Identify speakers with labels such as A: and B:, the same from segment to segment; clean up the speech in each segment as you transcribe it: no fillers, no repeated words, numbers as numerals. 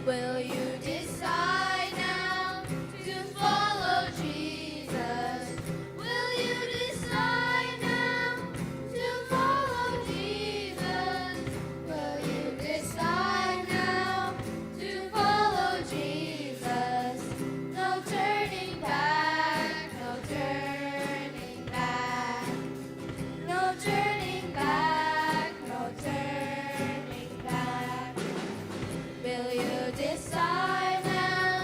A: Will you decide now to follow Jesus? Will you decide now to follow Jesus? Will you decide now to follow Jesus? No turning back, no turning back. No turning back, no turning back. Will you decide now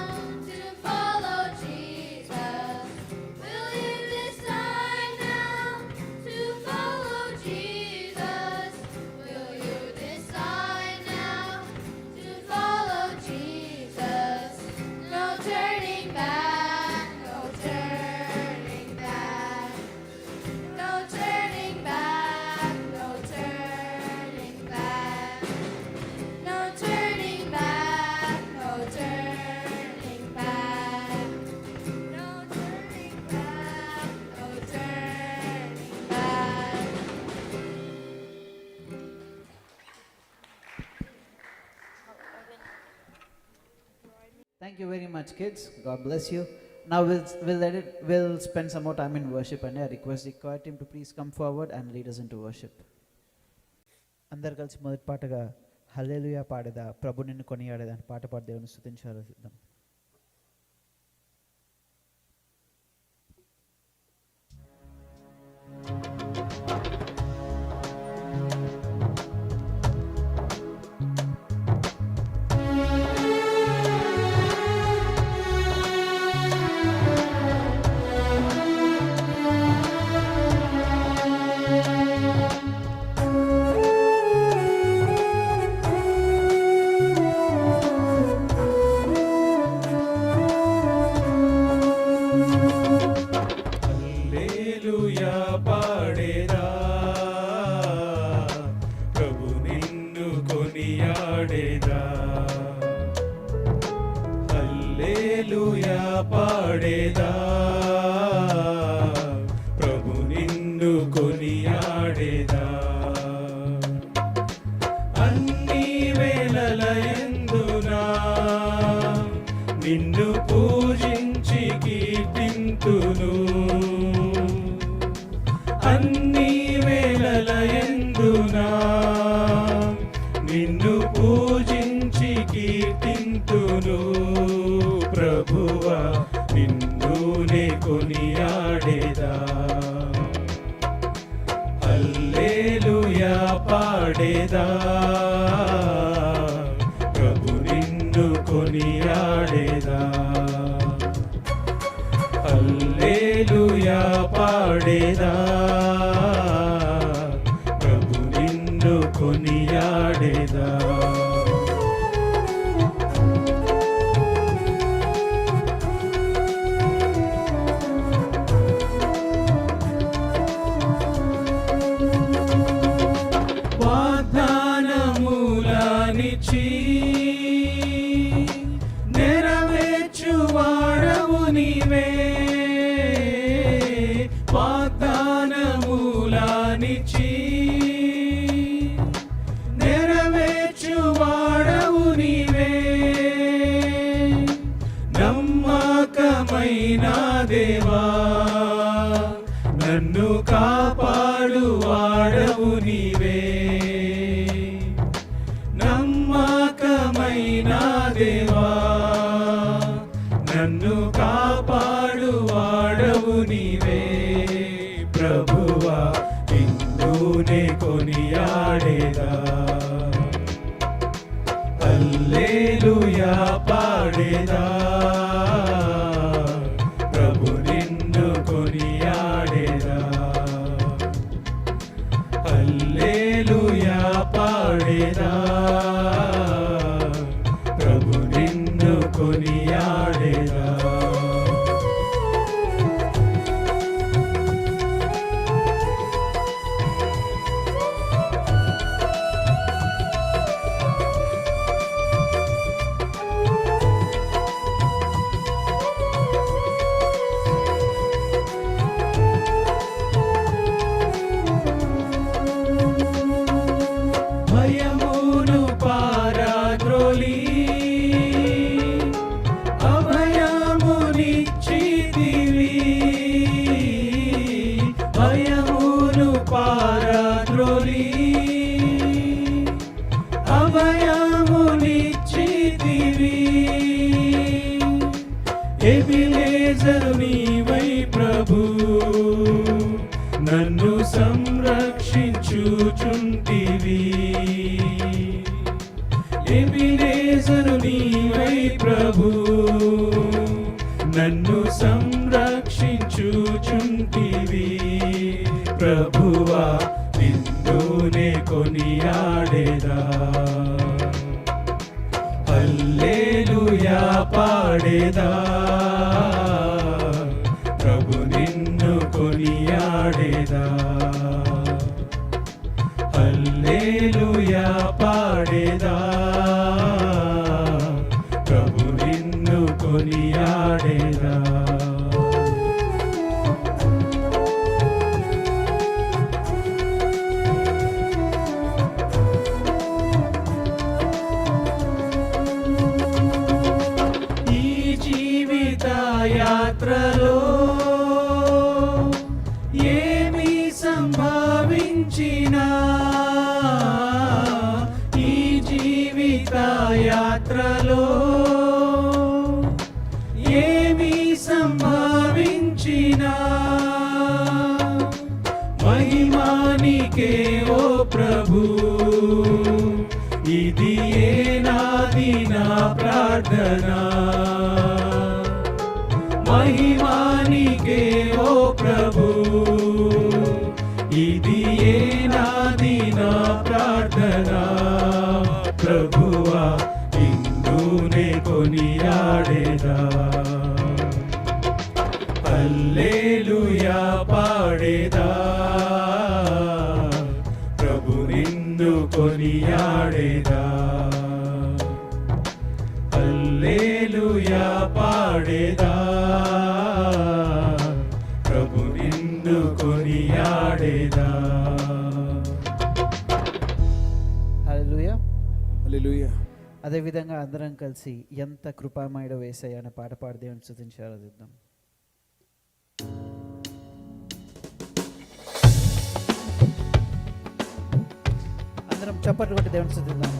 A: to follow Jesus? Will you decide now to follow Jesus? Will you decide now to follow Jesus? No turning back, no turning back. No turning back, no turning back. No turning back, no turning back. No turning back, no turning back.
B: Thank you very much, kids. God bless you. Now we'll spend some more time in worship, and I request the choir team to please come forward and lead us into worship. అందరు కలిసి మొదటి పాటగా హల్లెలూయా పాడేదా, ప్రభు నిన్ను కొనియాడేదా అని పాట పాడి దేవుని స్తుతించాలి.
C: హల్లెలూయా పాడేదా, ప్రభు నిన్ను కొనియాడేదా. హల్లెలూయా పాడేదా, ప్రభు నిన్ను కొనియాడేదా. అన్ని వేళలయందునా నిన్ను పూజించి కీర్తింతును. అన్ని వేళలయందునా నిన్ను పూజించి కీర్తింతును. ప్రభువా నిన్నునే కొనియాడేదా. హల్లెలూయా పాడేదా, ప్రభు నిన్ను కొనియాడేదా. హల్లెలూయా పాడేదా, ప్రభు నిన్ను కొనియాడేదా. వాగ్దానములనిచ్చి నెరవేర్చువాడవు నీవే. వాగ్దానములనిచ్చి నెరవేర్చువాడవు నీవే. నమ్మకమైన దేవా నన్ను కాపాడువాడవు నీవే. నమ్మకమైన కొనియాడేదా హల్లెలూయా పాడేదా ప్రభు నిన్ను కొనియాడేదా హల్లెలూయా పాడేదా ప్రభు నిన్ను కొనియాడేదా భయమును పారద్రోలి అభయమునిచ్చితివి భయమును పారద్రోలి అభయమునిచ్చితివి ఎబినేజరు నీవై ప్రభు నన్ను సంరక్షించుచుంటివి ఎబినేజరు నీవై ప్రభు నన్ను సంరక్షించుచుంటివి ప్రభువా నిన్నునే కొనియాడేదా హల్లెలూయా పాడేదా ప్రభు నిన్ను కొనియాడేదా హల్లెలూయా పాడేదా ప్రభు నిన్ను కొనియాడేదా ఈ జీవిత యాత్రలో ఏమి సంభవించినా ఈ జీవిత యాత్రలో ఏమి సంభవించినా మహిమానికే ఓ ప్రభు ఇది ఏనాది నా ప్రార్థన మహిమానికే ఓ ప్రభు ఇది ఏనాది నా ప్రార్థన ప్రభువా నిన్నునే కొనియాడేదా హల్లెలూయా పాడేదా ప్రభు నిన్ను కొనియాడేదా హల్లెలూయా పాడేదా ప్రభు నిన్ను కొనియాడేదా
B: హల్లెలూయా.
C: హల్లెలూయా
B: అదేవిధంగా అందరం కలిసి ఎంత కృపామయుడ యేసయ్య అనే పాట పాడి దేవుని స్తుతించాలో చూద్దాం. అందరం చప్పట్లు కొట్టి దేవుని స్తుతిద్దాం.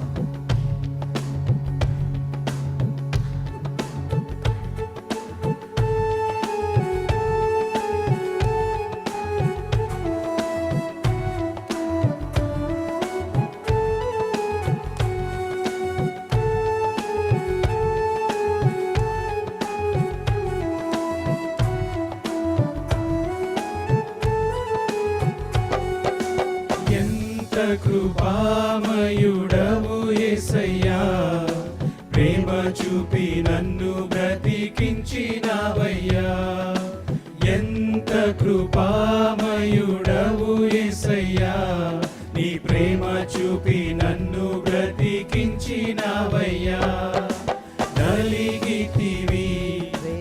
C: కృపామయుడవు యేసయ్యా ప్రేమ చూపి నన్ను బ్రతికించినావయ్యా ఎంత కృపామయుడవు యేసయ్యా నీ ప్రేమ చూపి నన్ను బ్రతికించినావయ్యా నలిగితివి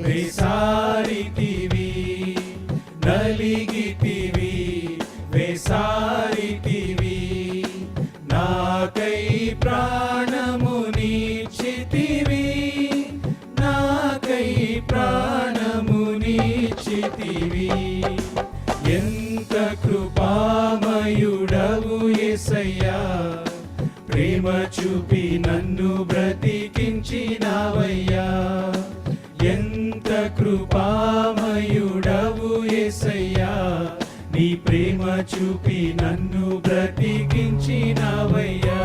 C: వేసారితివి నలిగితివి వేసారితివి నాకై ప్రాణమునిచ్చితివి నాకై ప్రాణమునిచ్చితివి ఎంత కృపామయుడవు యేసయ్యా ప్రేమ చూపి నన్ను బ్రతికించినావయ్యా ఎంత కృపామయుడవు యేసయ్యా నీ ప్రేమ చూపి నన్ను బ్రతికించినావయ్యా.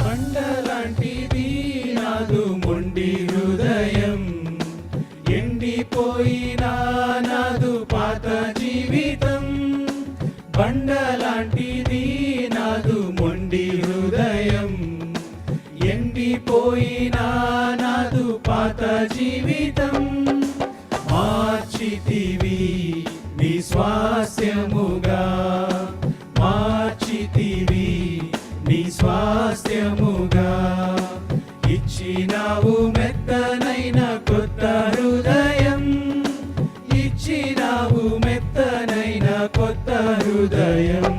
C: బండలాంటిది నాదు మొండి హృదయం, ఎండిపోయినా నాదు పాత జీవితం. బండలాంటిది నాదు మొండి హృదయం, ఎండిపోయినా నాదు పాత జీవితం. మార్చితివి నీ స్వాస్థ్యముగా, మార్చితివి నీ స్వాస్థ్యముగా. ఇచ్చినావు మెత్తనైన కొత్త హృదయం, ఇచ్చినావు మెత్తనైన కొత్త హృదయం.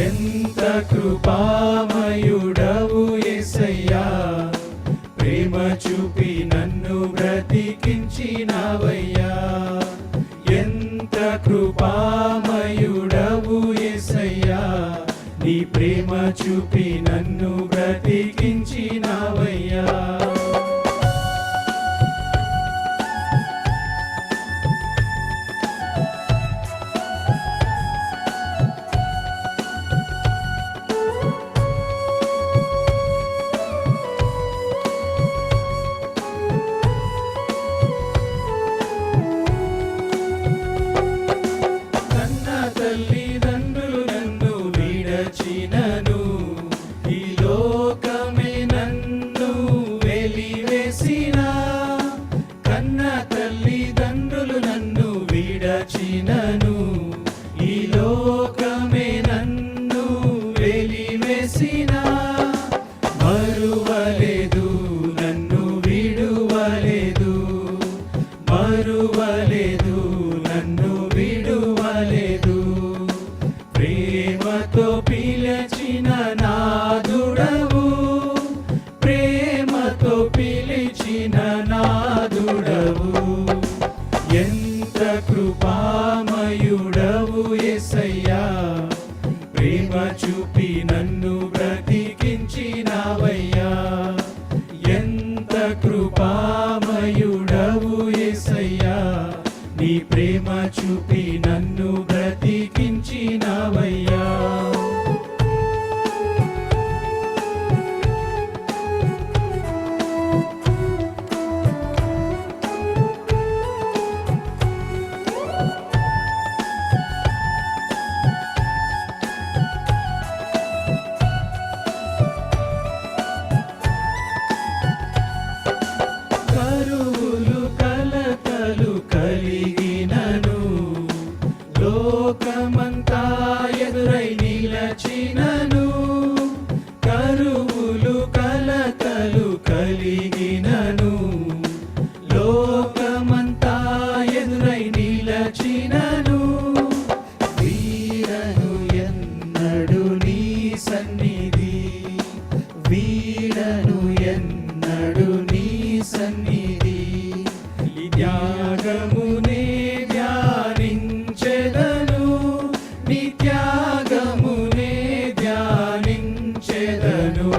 C: ఎంత కృపామయుడవు యేసయ్యా, ప్రేమ చూపి నన్ను బ్రతికించినావయ్యా. ఎంత కృపామయుడవు యేసయ్యా, నీ ప్రేమ చూపి నన్ను బ్రతికించినావయ్యా. కన్న తల్లిదండ్రులు నన్ను విడచినను, ఈ లోకమే నన్ను వెలివేసినా. కన్న తల్లిదండ్రులు నన్ను విడచినను, ఈ లోకమే నన్ను వెలివేసినా. మరువలేదు నన్ను విడువలేదు, మరువలేదు నన్ను విడువలేదు. ప్రేమతో పిలిచిన నాదుడవు, ప్రేమతో పిలిచిన నాదుడవు. ఎంత కృపామయుడవు యేసయ్యా, ప్రేమ చూపి నన్ను బ్రతికించినావయ్యా. ఎంత కృపామయుడవు యేసయ్యా, నీ ప్రేమ చూపి నన్ను బ్రతికించినావయ్యా. కరువులు కలతలు కలిగినను, లోకమంతా ఎదురై నిలచినను. కరువులు కలతలు కలిగినను, లోకమంతా ఎదురై నిలచినను. వీడను ఎన్నడు నీ సన్నిధి, వీడను ఎన్నడు నీ సన్నిధి. ఈ త్యాగమునే ధ్యానించెదను, నీ త్యాగమునే ధ్యానించెదను.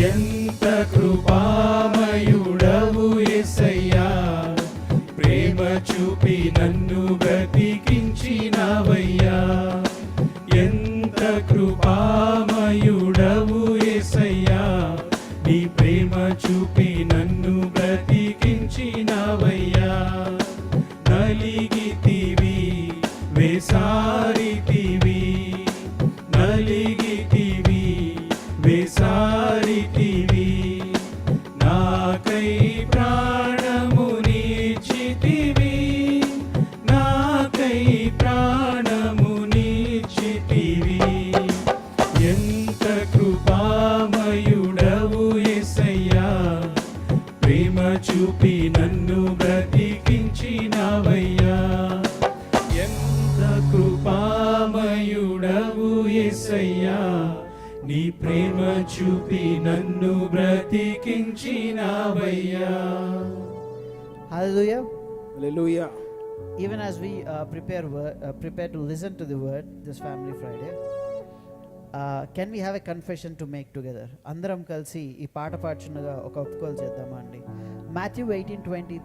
C: ఎంత కృపామయుడవు యేసయ్యా, ప్రేమ చూపి నన్ను బ్రతికించినావయ్యా. ఎంత కృపామయుడవు యేసయ్యా, నీ ప్రేమ చూపి నన్ను బ్రతికించినావయ్యా. నలిగితివి వేసారితివి, నలిగితివి వేసారితివి. నాకై ప్రాణమునిచ్చితివి, నాకై ప్రాణమునిచ్చితివి. ఎంత కృపామయుడవు యేసయ్యా, ప్రేమ చూపి నన్ను బ్రతికించినావయ్యా. ఎంత కృపామయుడవు యేసయ్యా, నీ ప్రేమ చూపి నన్ను బ్రతికించినావయ్యా.
B: Hallelujah.
D: Hallelujah.
B: Even as we prepare to listen to the word this Family Friday, can we have a confession to make together? అందరం కలిసి ఈ పాట పాడుచున్నగా ఒక ఒప్పుకోలు చేద్దామా అండి? Matthew 18:20,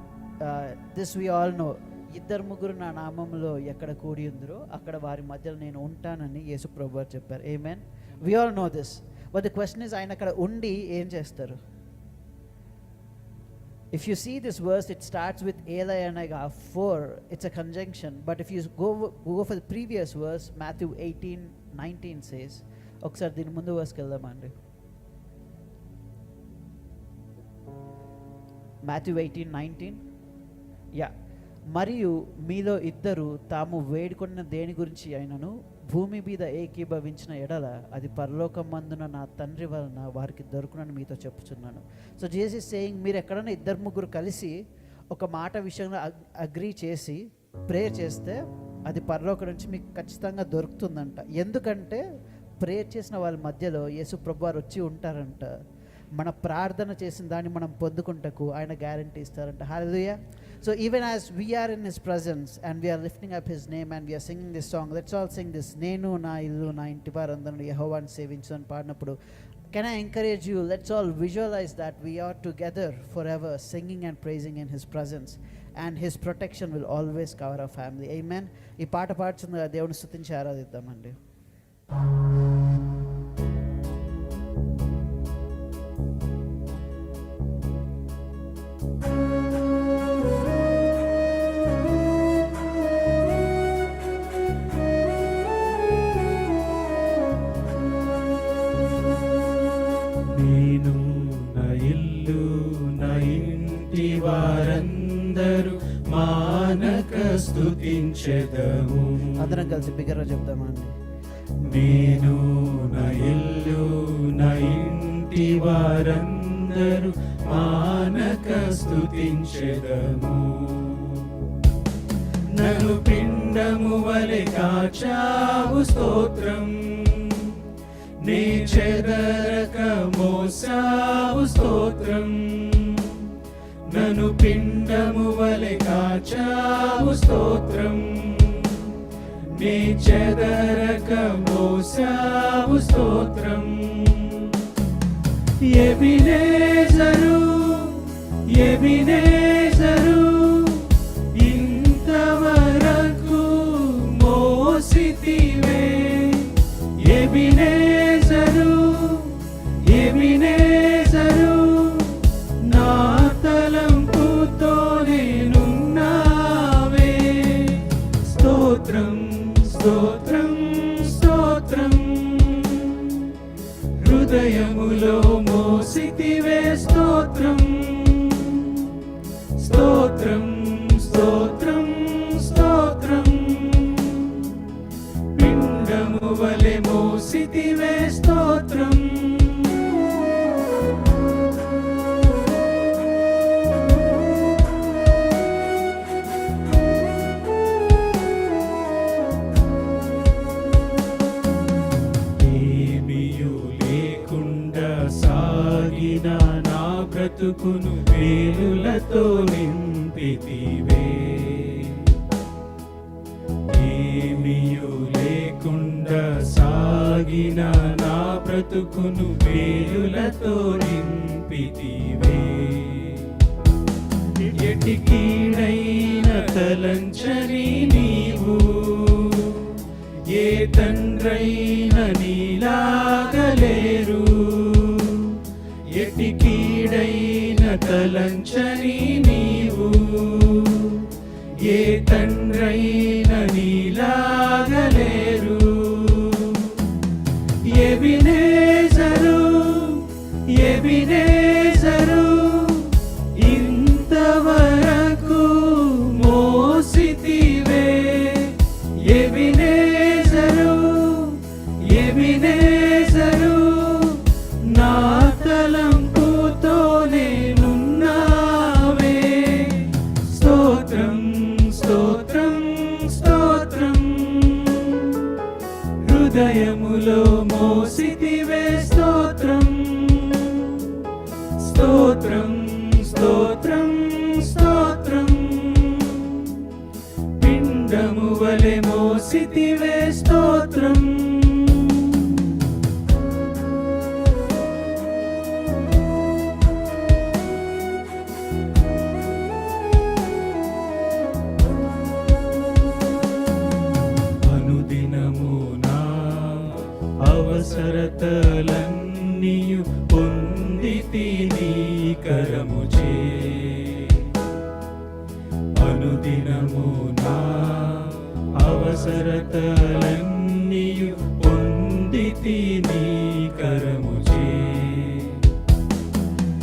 B: this we all know, ఇద్దరు ముగ్గురు నా నామములో ఎక్కడ కూడి ఉందరో అక్కడ వారి మధ్యలో నేను ఉంటానని యేసు ప్రభువు చెప్పారు. Amen. We all know this. But the question is, ఆయన అక్కడ ఉండి ఏం చేస్తారు? If you see this verse, it starts with Eli and Aga, for it's a conjunction. But if you go for the previous verse, Matthew 18:19 says, ఒకసారి దీని ముందు వర్స్కి వెళ్దామండి. Matthew 18:19, yeah, మరియు మీలో ఇద్దరు తాము వేడుకున్న దేని గురించి అయినను భూమి మీద ఏకీభవించిన ఎడల అది పరలోకమందున నా తండ్రి వలన వారికి దొరుకునని మీతో చెప్పుచున్నాను. సో జీసస్ ఇస్ సేయింగ్, మీరు ఎక్కడైనా ఇద్దరు ముగ్గురు కలిసి ఒక మాట విషయంలో అగ్రీ చేసి ప్రేయర్ చేస్తే అది పరలోకం నుంచి మీకు ఖచ్చితంగా దొరుకుతుందంట. ఎందుకంటే ప్రేయర్ చేసిన వాళ్ళ మధ్యలో యేసు ప్రభువారు వచ్చి ఉంటారంట. మన ప్రార్థన చేసిన దాన్ని మనం పొందుకుంటకు ఆయన గ్యారంటీ ఇస్తారంట. హల్లెలూయా. So even as we are in his presence and we are lifting up his name and we are singing this song, let's all sing this, నేను నా ఇల్లు నా ఇంటి వారందరూ యెహోవాను సేవించు అని పాడినప్పుడు, can I encourage you, let's all visualize that we are together forever singing and praising in his presence, and his protection will always cover our family. Amen. ఈ పాట పాడుచున్న దేవుని స్తుతించి ఆరాధిద్దామండి.
C: నేను నా ఇల్లు నా ఇంటి వారందరూ మానక స్తుతించెదము.
B: అందరం కలిసి బిగ్గరగా చెప్దామండి.
C: నేను నా ఇల్లు నా ఇంటి వారందరూ మానక స్తుతించెదము. నన్ను పిండము వలె కాచావు స్తోత్రం, నీ చెదరక మోసావు స్తోత్రం. నన్ను పిండము వలె కాచావు స్తోత్రం, నీ చెదరక మోసావు స్తోత్రం. ఎబినేజరు ఎబినేజరు ఇంతవరకు మోసితివే. ఎబినేజరు ఎబినేజరు నా తలంపుతోనే నున్నావే. స్తోత్రం స్తోత్రం స్తోత్రం, హృదయములో మోసితివే స్తోత్రం. స్తోత్రం స్తోత్రం స్తోత్రం, పిండము వలె మోసితివే స్తోత్రం. ఏమియు లేకుండా సాగిన నా బ్రతుకును వేలులతో నింపితివే. ఏమియు లేకుండా సాగిన నా బ్రతుకును వేలులతో నింపితివే. ఎటికీడైన తలంచని నీవు, ఏ తండ్రైన నీలాగలేరు. ఎటికీడైన తలంచని నీవు, ఏ తండ్రైన నీలాగలేరు. ఎబినేజరు ఎబినేజరు ఇంతవరకు మోసితివే. ఎబినేజరు ఎబినేజరు నా తలంపుతోనే నున్నావే. స్తోత్రం స్తోత్రం స్తోత్రం, హృదయములో మోసితివే స్తోత్రం స్తోత్రం స్తోత్రం స్తోత్రం పిండము వలె మోసితివే స్తోత్రం అవసరతలన్నీయు పొందితి నీ కరముచే అనుదినము నా అవసరతలన్నీయు పొందితి నీ కరముచే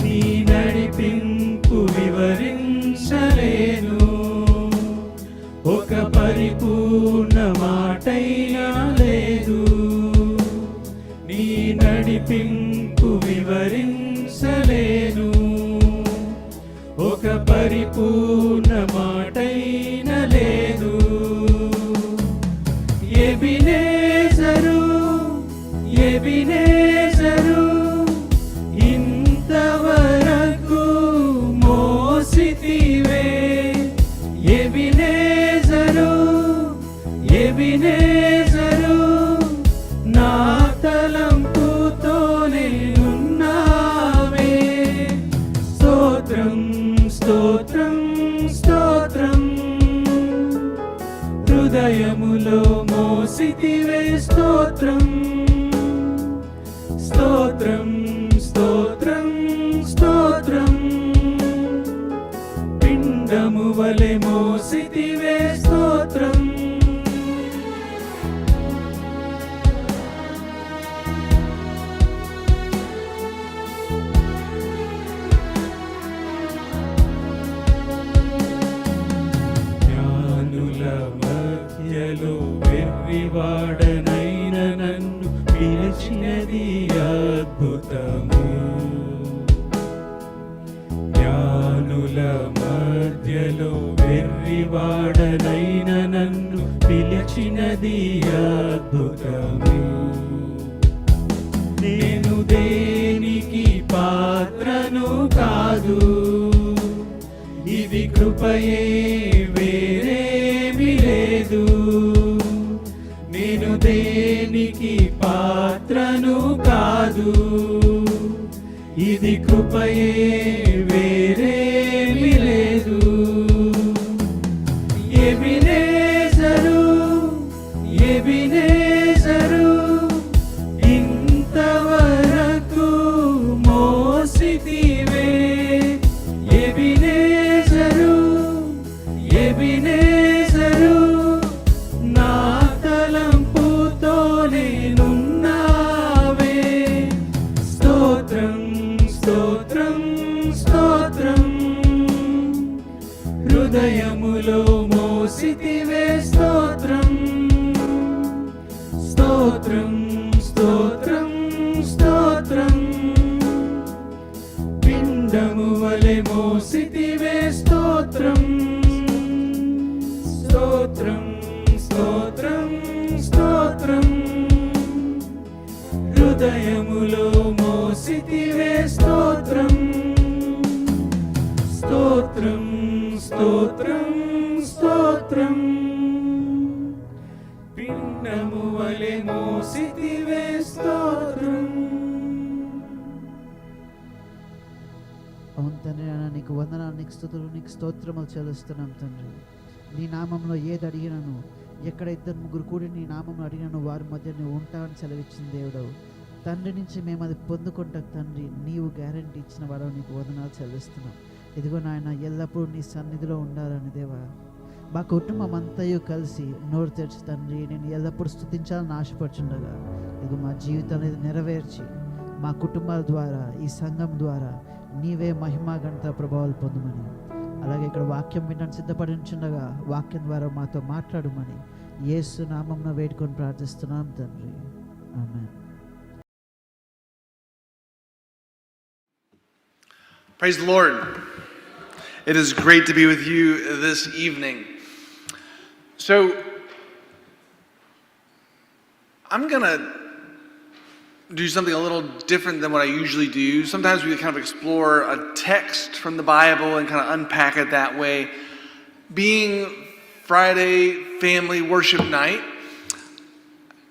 C: నీ నడిపింపు వివరించలేను ఒక పరిపూర్ణ మాటైనా లేదు నీ నడిపింపు వివరించలేను ఒక పరిపూర్ణ మాటైన లేదు ఎబినేజరు ఎబినేజరు ఇంతవరకు మోసితివే ఎబినేజరు ఎబినేజరు నా తలంపుతోనే ఉన్నావే స్తోత్రం స్తోత్రం స్తోత్రం హృదయములో మోసితివే స్తోత్రం స్తోత్రం స్తోత్రం స్తోత్రం పిండము వలె మోసితివే స్తోత్రం వెర్రివాడనైన నన్ను పిలిచినది అద్భుతము జ్ఞానుల మధ్యలో వెర్రివాడనైన నన్ను పిలిచినది అద్భుతము నేను దేనికి పాత్రను కాదు ఇది కృపయే వేరేమి లేదు నేను దేనికి పాత్రను కాదు ఇది కృపయే వేరేమి లేదు ఎబినేజరు ఎబినేజరు ఇంతవరకు మోసితివే ఎబినేజరు ఎబినేజరు నా తలంపుతోనే నున్నావే స్తోత్రం స్తోత్రం స్తోత్రం హృదయములో మోసితివే స్తోత్రం స్తోత్రం స్తోత్రం స్తోత్రం పిండము వలె మోసితివే స్తోత్రం స్తోత్రం స్తోత్రం స్తోత్రం హృదయములో మోసితివే స్తోత్రం స్తోత్రం స్తోత్రం స్తోత్రం పిండము వలె మోసితివే స్తోత్రం
B: అవును తండ్రి నాయన నీకు వందనాలు నీకు స్తుతులు నీకు స్తోత్రములు చెల్లిస్తున్నాం తండ్రి నీ నామంలో ఏది అడిగినాను ఎక్కడ ఇద్దరు ముగ్గురు కూడి నీ నామంలో అడిగినాను వారి మధ్య నువ్వు ఉంటావని సెలవిచ్చిన దేవుడవు తండ్రి నుంచి మేము అది పొందుకుంటాం తండ్రి నీవు గ్యారంటీ ఇచ్చిన వాడవు నీకు వందనాలు చెల్లిస్తున్నాం ఇదిగో నాయన ఎల్లప్పుడూ నీ సన్నిధిలో ఉండాలని దేవా మా కుటుంబం అంతయు కలిసి నోరు తెరిచి తండ్రి నేను ఎల్లప్పుడూ స్తుతించాలని ఆశపడుచుండగా ఇదిగో మా జీవితాన్ని నెరవేర్చి మా కుటుంబాల ద్వారా ఈ సంఘం ద్వారా నీవే మహిమా ఘనత ప్రభావాలు పొందమని అలాగే ఇక్కడ వాక్యం వినడానికి సిద్ధపడించుండగా వాక్యం ద్వారా మాతో మాట్లాడమని యేసు నామమున వేడుకొని ప్రార్థిస్తున్నాం తండ్రి ఆమేన్.
D: Praise the Lord. It is great to be with you this evening. So, I'm going to do something a little different than what I usually do. Sometimes we kind of explore a text from the Bible and kind of unpack it that way. Being Friday family worship night,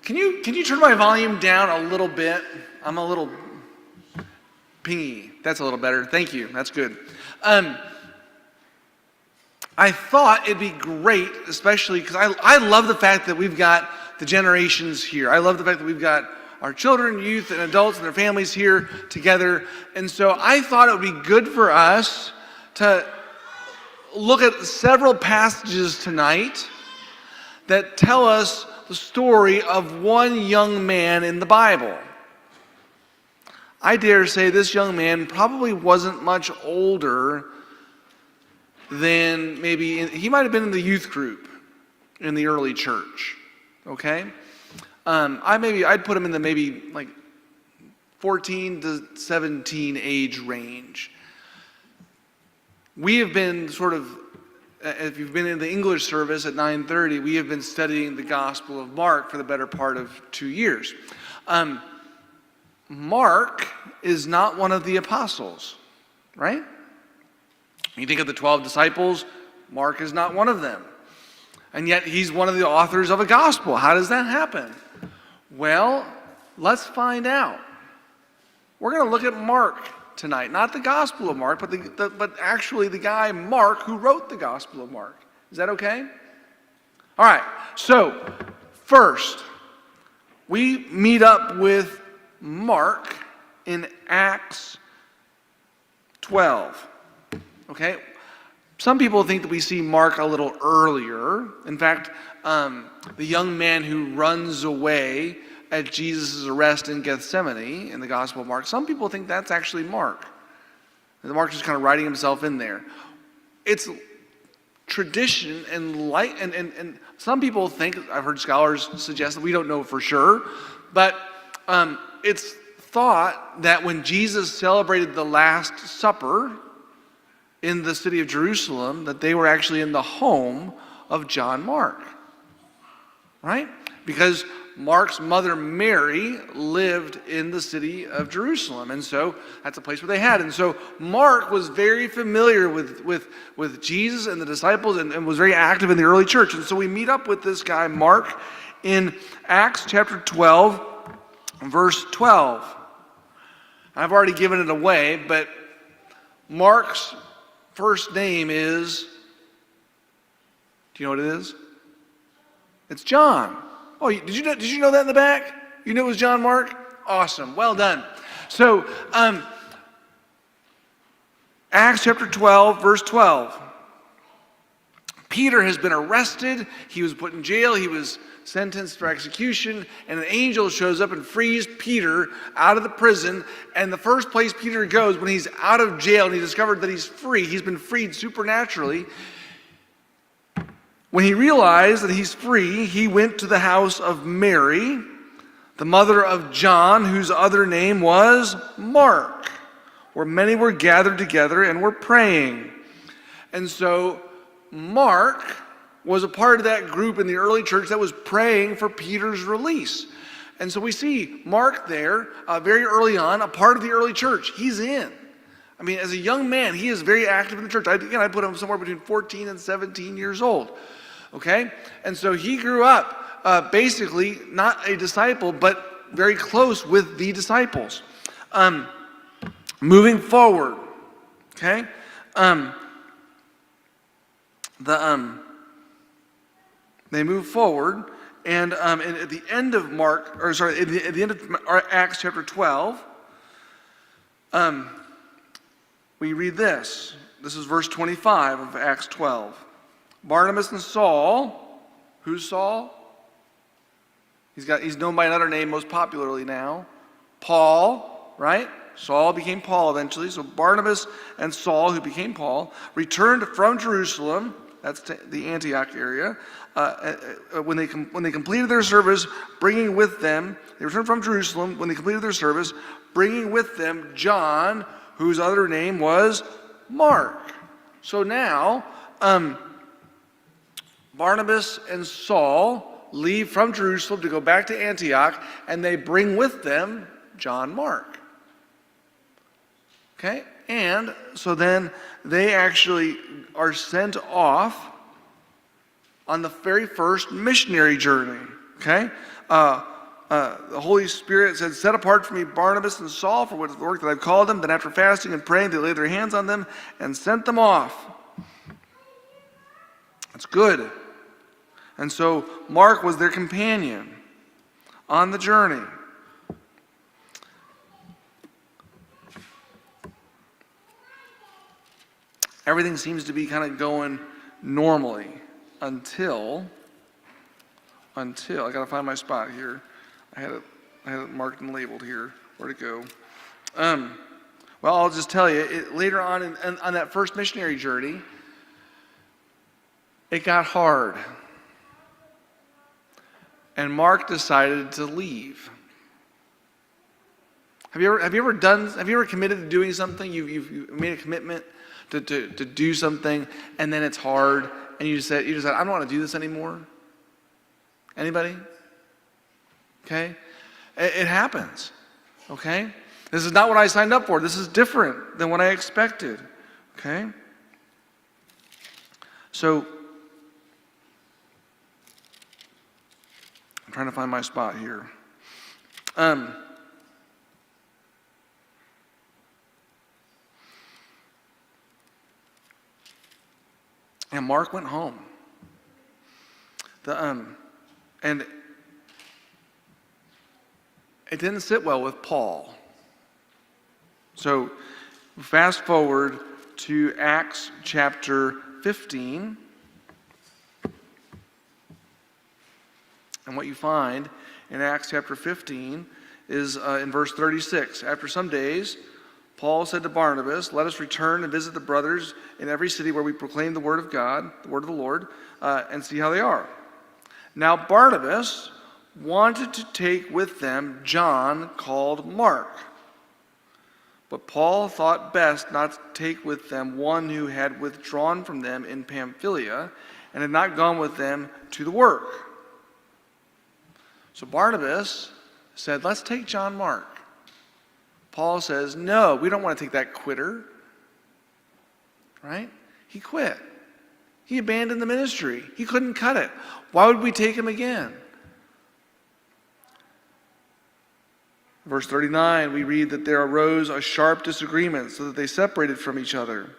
D: can you turn my volume down a little bit? I'm a little pingy. That's a little better. Thank you. That's good. I thought it'd be great, especially because I love the fact that we've got the generations here. I love the fact that we've got our children, youth, and adults and their families here together. And so I thought it would be good for us to look at several passages tonight that tell us the story of one young man in the Bible. I dare say this young man probably wasn't much older than he might have been in the youth group in the early church, okay? I'd put him in the maybe like 14 to 17 age range. We have been if you've been in the English service at 9:30, we have been studying the Gospel of Mark for the better part of 2 years. Mark is not one of the apostles, right? You think of the 12 disciples, Mark is not one of them. And yet he's one of the authors of a gospel. How does that happen? Well, let's find out. We're going to look at Mark tonight. Not the Gospel of Mark, but actually the guy Mark who wrote the Gospel of Mark. Is that okay? All right. So, first, we meet up with Mark in Acts 12. Okay? Some people think that we see Mark a little earlier. In fact, the young man who runs away at Jesus' arrest in Gethsemane in the Gospel of Mark, some people think that's actually Mark. And Mark's just kind of writing himself in there. It's tradition and some people think, I've heard scholars suggest that we don't know for sure, but it's thought that when Jesus celebrated the Last Supper in the city of Jerusalem, that they were actually in the home of John Mark, right? Because Mark's mother Mary lived in the city of Jerusalem, and so that's a place where they had. And so Mark was very familiar with Jesus and the disciples and was very active in the early church. And so we meet up with this guy Mark in Acts chapter 12, verse 12. I've already given it away, but Mark's first name is, do you know what it is? It's John. Oh, did you know that in the back? You knew it was John Mark? Awesome. Well done. So, Acts chapter 12, verse 12. Peter has been arrested. He was put in jail. He was sentenced for execution. And an angel shows up and frees Peter out of the prison. And the first place Peter goes when he's out of jail and he discovered that he's free, he's been freed supernaturally. When he realized that he's free, he went to the house of Mary, the mother of John, whose other name was Mark, where many were gathered together and were praying. And so Mark was a part of that group in the early church that was praying for Peter's release. And so we see Mark there very early on, a part of the early church. He's in. I mean, as a young man, he is very active in the church. I put him somewhere between 14 and 17 years old. Okay? And so he grew up basically not a disciple, but very close with the disciples. Moving forward, okay? They move forward, and at the end of at the end of Acts chapter 12, we read this. This is verse 25 of Acts 12. Barnabas and Saul, who's Saul? He's known by another name most popularly now. Paul, right? Saul became Paul eventually. So Barnabas and Saul, who became Paul, returned from Jerusalem. That's the Antioch area. When they completed their service, they returned from Jerusalem. When they completed their service, bringing with them John, whose other name was Mark. So now, Barnabas and Saul leave from Jerusalem to go back to Antioch, and they bring with them John Mark. Okay? And so then they actually are sent off on the very first missionary journey. Okay? The Holy Spirit said, set apart for me Barnabas and Saul for the work that I've called them. Then after fasting and praying, they laid their hands on them and sent them off. That's good. And so Mark was their companion on the journey. Everything seems to be kind of going normally until I gotta find my spot here. I had it marked and labeled here. Where'd it go? Well, I'll just tell you. Later on on that first missionary journey, it got hard, and Mark decided to leave. Have you ever committed to doing something? You've made a commitment to do something, and then it's hard, and you just said, I don't want to do this anymore. Anybody? Okay? It happens. Okay? This is not what I signed up for. This is different than what I expected. Okay? So, I'm trying to find my spot here. And Mark went home. And it didn't sit well with Paul. So fast forward to Acts chapter 15. And what you find in Acts chapter 15 is in verse 36. After some days, Paul said to Barnabas, let us return and visit the brothers in every city where we proclaim the word of God, the word of the Lord, and see how they are. Now Barnabas wanted to take with them John called Mark. But Paul thought best not to take with them one who had withdrawn from them in Pamphylia and had not gone with them to the work. So Barnabas said, let's take John Mark. Paul says, no, we don't want to take that quitter. Right? He quit. He abandoned the ministry. He couldn't cut it. Why would we take him again? Verse 39, we read that there arose a sharp disagreement so that they separated from each other.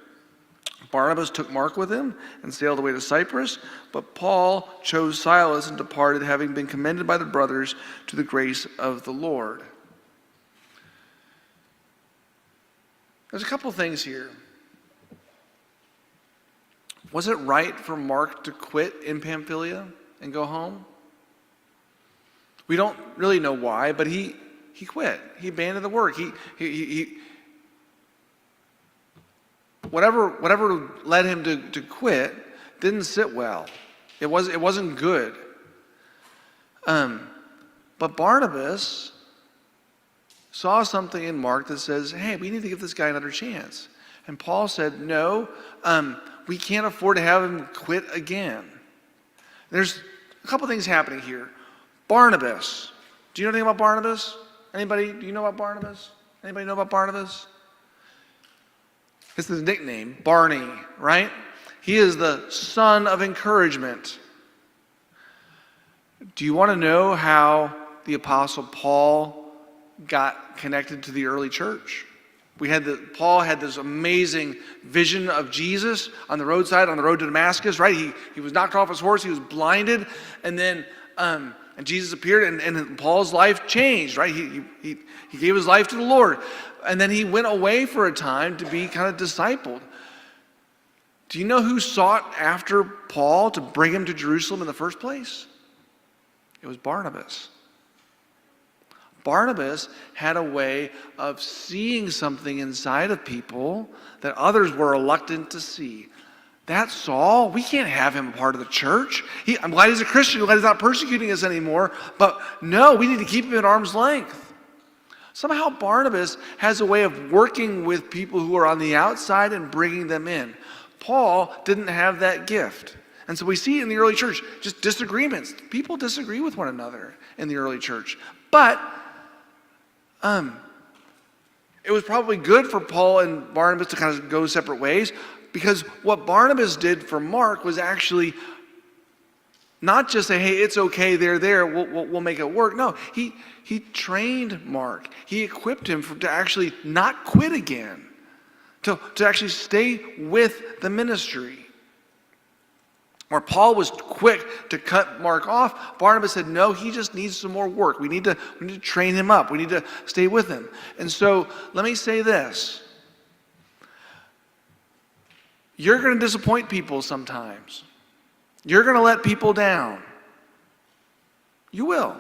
D: Barnabas took Mark with him and sailed away to Cyprus, but Paul chose Silas and departed, having been commended by the brothers to the grace of the Lord. There's a couple things here. Was it right for Mark to quit in Pamphylia and go home? We don't really know why, but he quit. He abandoned the work. He whatever led him to quit didn't sit well. It wasn't good. But Barnabas saw something in Mark that says, hey, we need to give this guy another chance. And Paul said, no, we can't afford to have him quit again. There's a couple things happening here. Barnabas. Do you know anything about Barnabas? Anybody? Do you know about Barnabas? Anybody know about Barnabas? It's his nickname, Barney, right? He is the son of encouragement. Do you want to know how the Apostle Paul got connected to the early church? Paul had this amazing vision of Jesus on the roadside, on the road to Damascus, right? He was knocked off his horse, he was blinded, and then and Jesus appeared, and Paul's life changed, right? He gave his life to the Lord. And then he went away for a time to be kind of discipled. Do you know who sought after Paul to bring him to Jerusalem in the first place? It was Barnabas. Barnabas had a way of seeing something inside of people that others were reluctant to see. That Saul, we can't have him a part of the church. I'm glad he's a Christian. I'm glad he's not persecuting us anymore. But no, we need to keep him at arm's length. Somehow Barnabas has a way of working with people who are on the outside and bringing them in. Paul didn't have that gift. And so we see in the early church just disagreements. People disagree with one another in the early church. But it was probably good for Paul and Barnabas to kind of go separate ways, because what Barnabas did for Mark was actually not just say, hey, it's okay, they're there, we'll make it work. No, he trained Mark. He equipped him to actually not quit again, to actually stay with the ministry. Where Paul was quick to cut Mark off, Barnabas said, no, he just needs some more work. We need to train him up. We need to stay with him. And so let me say this. You're going to disappoint people sometimes. You're going to let people down. You will.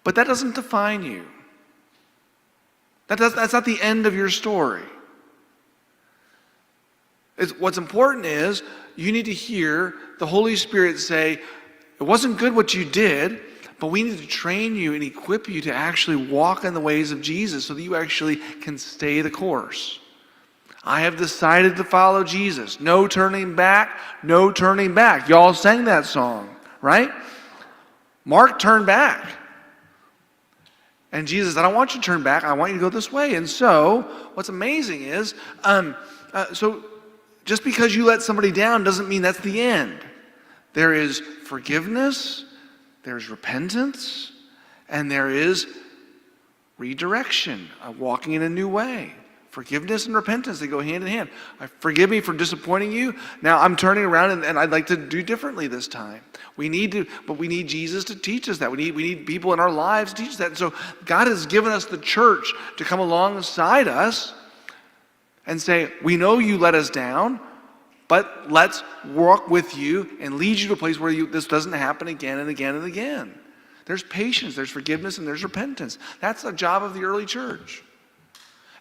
D: But that doesn't define you. That's not the end of your story. What's important is you need to hear the Holy Spirit say, it wasn't good what you did, but we need to train you and equip you to actually walk in the ways of Jesus so that you actually can stay the course. I have decided to follow Jesus. No turning back, no turning back. Y'all sang that song, right? Mark turned back. And Jesus said, I don't want you to turn back. I want you to go this way. And so what's amazing is, just because you let somebody down doesn't mean that's the end. There is forgiveness, there's repentance, and there is redirection, walking in a new way. Forgiveness and repentance, they go hand in hand. Forgive me for disappointing you. Now I'm turning around and I'd like to do differently this time. We need Jesus to teach us that. We need people in our lives to teach us that. And so God has given us the church to come alongside us and say, we know you let us down, but let's walk with you and lead you to a place where this doesn't happen again and again and again. There's patience, there's forgiveness, and there's repentance. That's the job of the early church.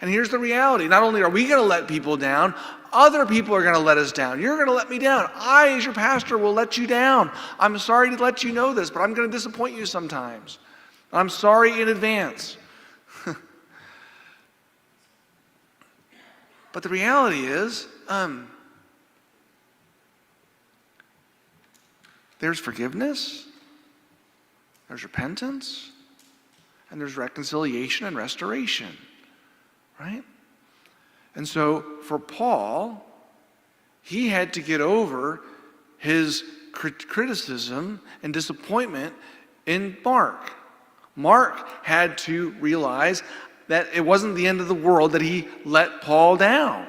D: And here's the reality. Not only are we going to let people down, other people are going to let us down. You're going to let me down. I, as your pastor, will let you down. I'm sorry to let you know this, but I'm going to disappoint you sometimes. I'm sorry in advance. But the reality is, there's forgiveness, there's repentance, and there's reconciliation and restoration, right? And so for Paul, he had to get over his criticism and disappointment in Mark. Mark had to realize that it wasn't the end of the world that he let Paul down.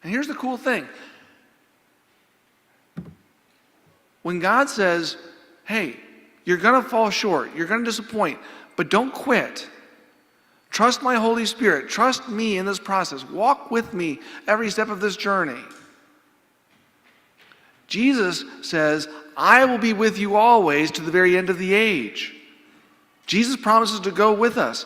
D: And here's the cool thing. When God says, hey, you're going to fall short, you're going to disappoint, but don't quit. Trust my Holy Spirit. Trust me in this process. Walk with me every step of this journey. Jesus says, I will be with you always to the very end of the age. Jesus promises to go with us,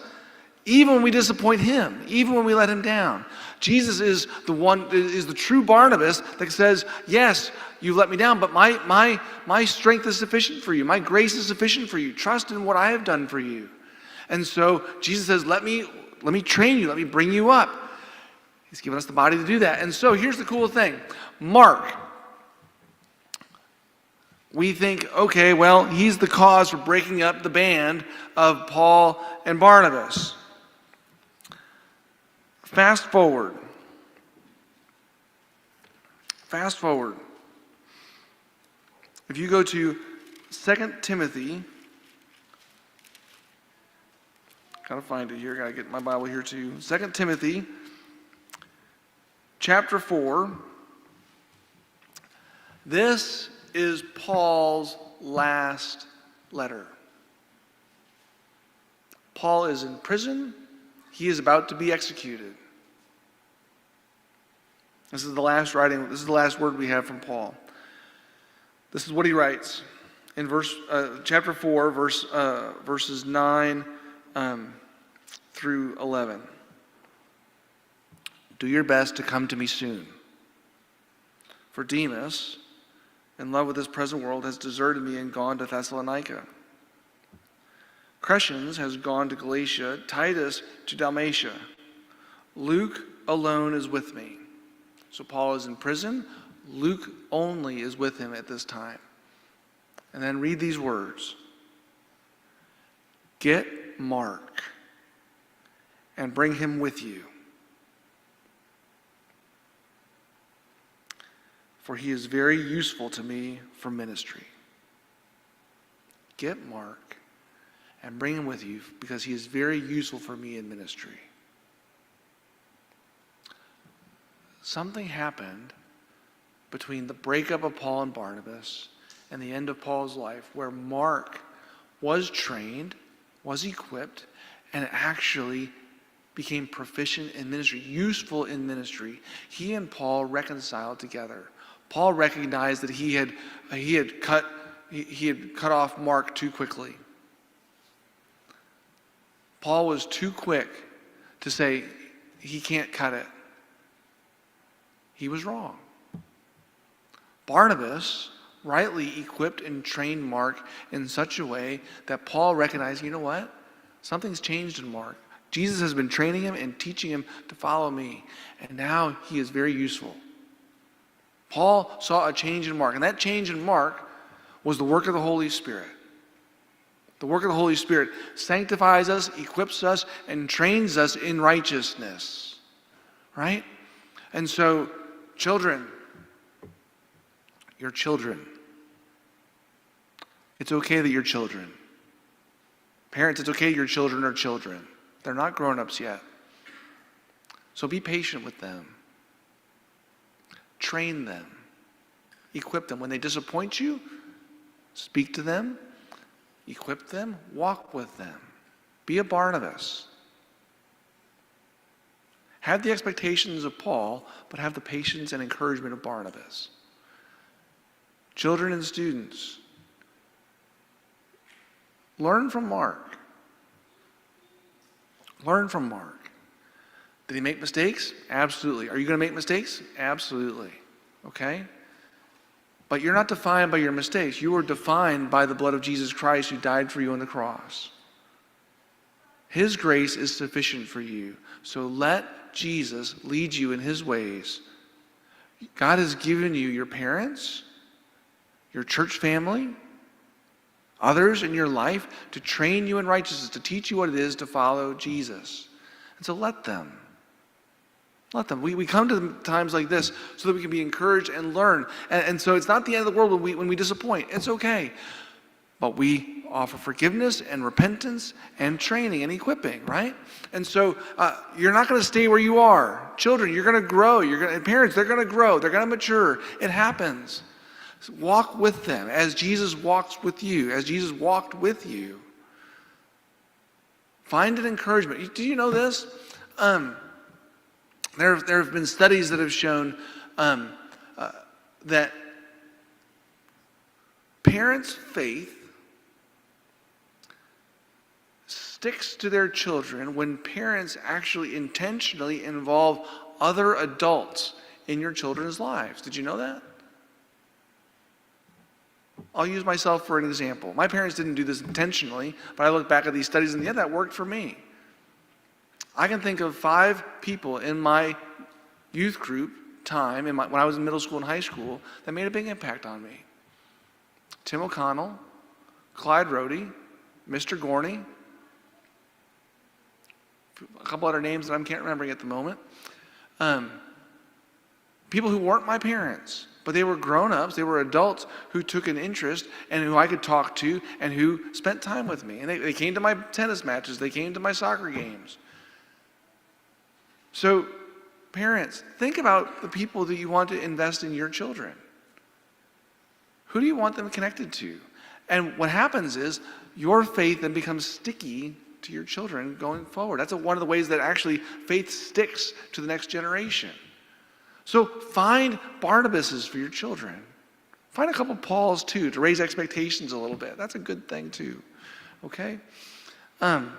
D: even when we disappoint him, even when we let him down. Jesus is the true Barnabas that says, yes, you let me down, but my strength is sufficient for you. My grace is sufficient for you. Trust in what I have done for you. And so Jesus says, let me train you, let me bring you up. He's given us the body to do that. And so here's the cool thing. Mark, we think, okay, well, he's the cause for breaking up the band of Paul and Barnabas. Fast forward. If you go to 2 Timothy, gotta find it here, gotta get my Bible here too. 2 Timothy, chapter 4. This is Paul's last letter. Paul is in prison. He is about to be executed. This is the last writing. This is the last word we have from Paul. This is what he writes in chapter 4, verses 9 through 11. Do your best to come to me soon. For Demas, in love with this present world, has deserted me and gone to Thessalonica. Crescens has gone to Galatia, Titus to Dalmatia. Luke alone is with me. So Paul is in prison. Luke only is with him at this time. And then read these words. Get Mark and bring him with you, for he is very useful to me for ministry. Get Mark and bring him with you, because he is very useful for me in ministry. Something happened between the breakup of Paul and Barnabas and the end of Paul's life, where Mark was trained, was equipped, and actually became proficient in ministry, useful in ministry. He and Paul reconciled together. Paul recognized that he had cut off Mark too quickly. Paul was too quick to say he can't cut it. He was wrong. Barnabas rightly equipped and trained Mark in such a way that Paul recognized, you know what? Something's changed in Mark. Jesus has been training him and teaching him to follow me. And now he is very useful. Paul saw a change in Mark. And that change in Mark was the work of the Holy Spirit. The work of the Holy Spirit sanctifies us, equips us, and trains us in righteousness. Right? And so, children, you're children. It's okay that you're children. Parents, it's okay your children are children. They're not grown-ups yet. So be patient with them. Train them. Equip them. When they disappoint you, speak to them. Equip them. Walk with them. Be a Barnabas. Have the expectations of Paul, but have the patience and encouragement of Barnabas. Children and students, learn from Mark. Learn from Mark. Did he make mistakes? Absolutely. Are you going to make mistakes? Absolutely. Okay? But you're not defined by your mistakes. You are defined by the blood of Jesus Christ who died for you on the cross. His grace is sufficient for you. So let Jesus lead you in his ways. God has given you your parents, your church family, others in your life to train you in righteousness, to teach you what it is to follow Jesus. And so let them. Let them. We come to times like this so that we can be encouraged and learn. And so it's not the end of the world when we disappoint. It's okay. But we offer forgiveness and repentance and training and equipping, right? And so you're not going to stay where you are. Children, you're going to grow. Parents, they're going to grow. They're going to mature. It happens. Walk with them as Jesus walks with you, as Jesus walked with you. Find an encouragement. Do you know this? There have been studies that have shown that parents' faith sticks to their children when parents actually intentionally involve other adults in your children's lives. Did you know that? I'll use myself for an example. My parents didn't do this intentionally, but I look back at these studies and yeah, that worked for me. I can think of 5 people in my youth group time, when I was in middle school and high school, that made a big impact on me. Tim O'Connell, Clyde Rohde, Mr. Gorney, a couple other names that I can't remember at the moment. People who weren't my parents, but they were grown-ups, they were adults who took an interest and who I could talk to and who spent time with me. And they came to my tennis matches, they came to my soccer games. So, parents, think about the people that you want to invest in your children. Who do you want them connected to? And what happens is your faith then becomes sticky to your children going forward. That's one of the ways that actually faith sticks to the next generation. So find Barnabases for your children. Find a couple Pauls too to raise expectations a little bit. That's a good thing too. Okay? And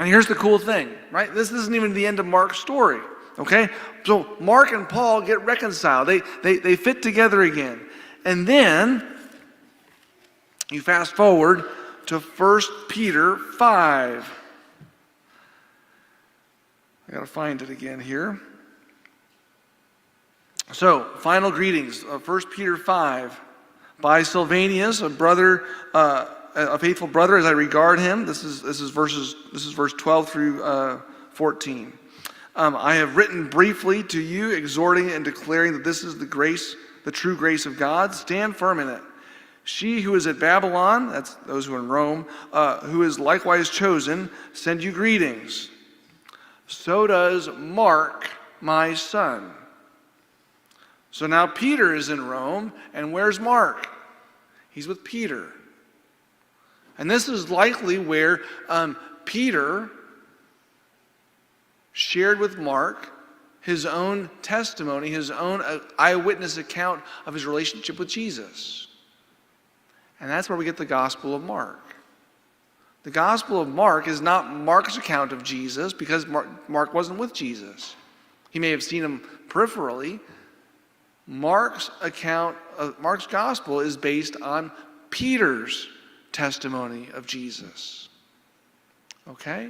D: here's the cool thing, right? This isn't even the end of Mark's story. Okay? So Mark and Paul get reconciled. They fit together again. And then you fast forward to 1 Peter 5. I got to find it again here. So, final greetings. 1 Peter 5. By Silvanus, a brother, a faithful brother, as I regard him. This is verse 12 through 14. I have written briefly to you, exhorting and declaring that this is the true grace of God. Stand firm in it. She who is at Babylon, that's those who are in Rome, who is likewise chosen, send you greetings. So does Mark, my son. So now Peter is in Rome, and where's Mark? He's with Peter. And this is likely where Peter shared with Mark his own testimony, his own eyewitness account of his relationship with Jesus. And that's where we get the Gospel of Mark. The Gospel of Mark is not Mark's account of Jesus, because Mark wasn't with Jesus. He may have seen him peripherally. Mark's Gospel is based on Peter's testimony of Jesus. Okay?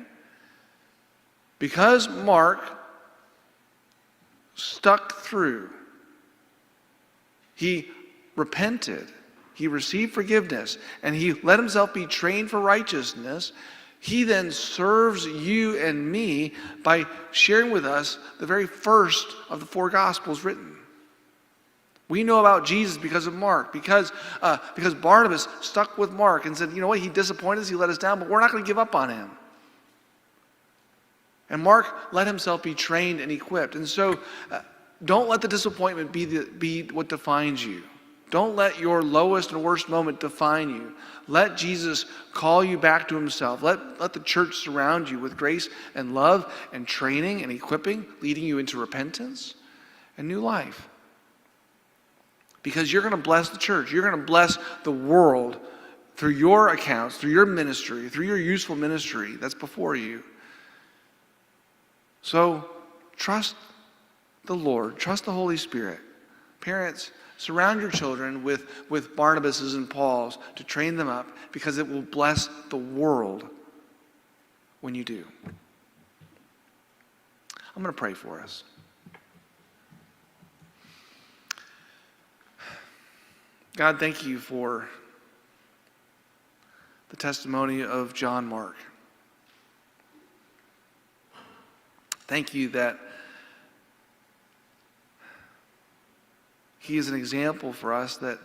D: Because Mark stuck through, he repented, he received forgiveness, and he let himself be trained for righteousness, he then serves you and me by sharing with us the very first of the 4 Gospels written. We know about Jesus because of Mark, because Barnabas stuck with Mark and said, you know what, he disappointed us, he let us down, but we're not going to give up on him. And Mark let himself be trained and equipped. And so don't let the disappointment be what defines you. Don't let your lowest and worst moment define you. Let Jesus call you back to himself. Let the church surround you with grace and love and training and equipping, leading you into repentance and new life. Because you're going to bless the church. You're going to bless the world through your accounts, through your ministry, through your useful ministry that's before you. So trust the Lord. Trust the Holy Spirit. Parents, surround your children with Barnabases and Pauls to train them up, because it will bless the world when you do. I'm going to pray for us. God, thank you for the testimony of John Mark. Thank you that he is an example for us that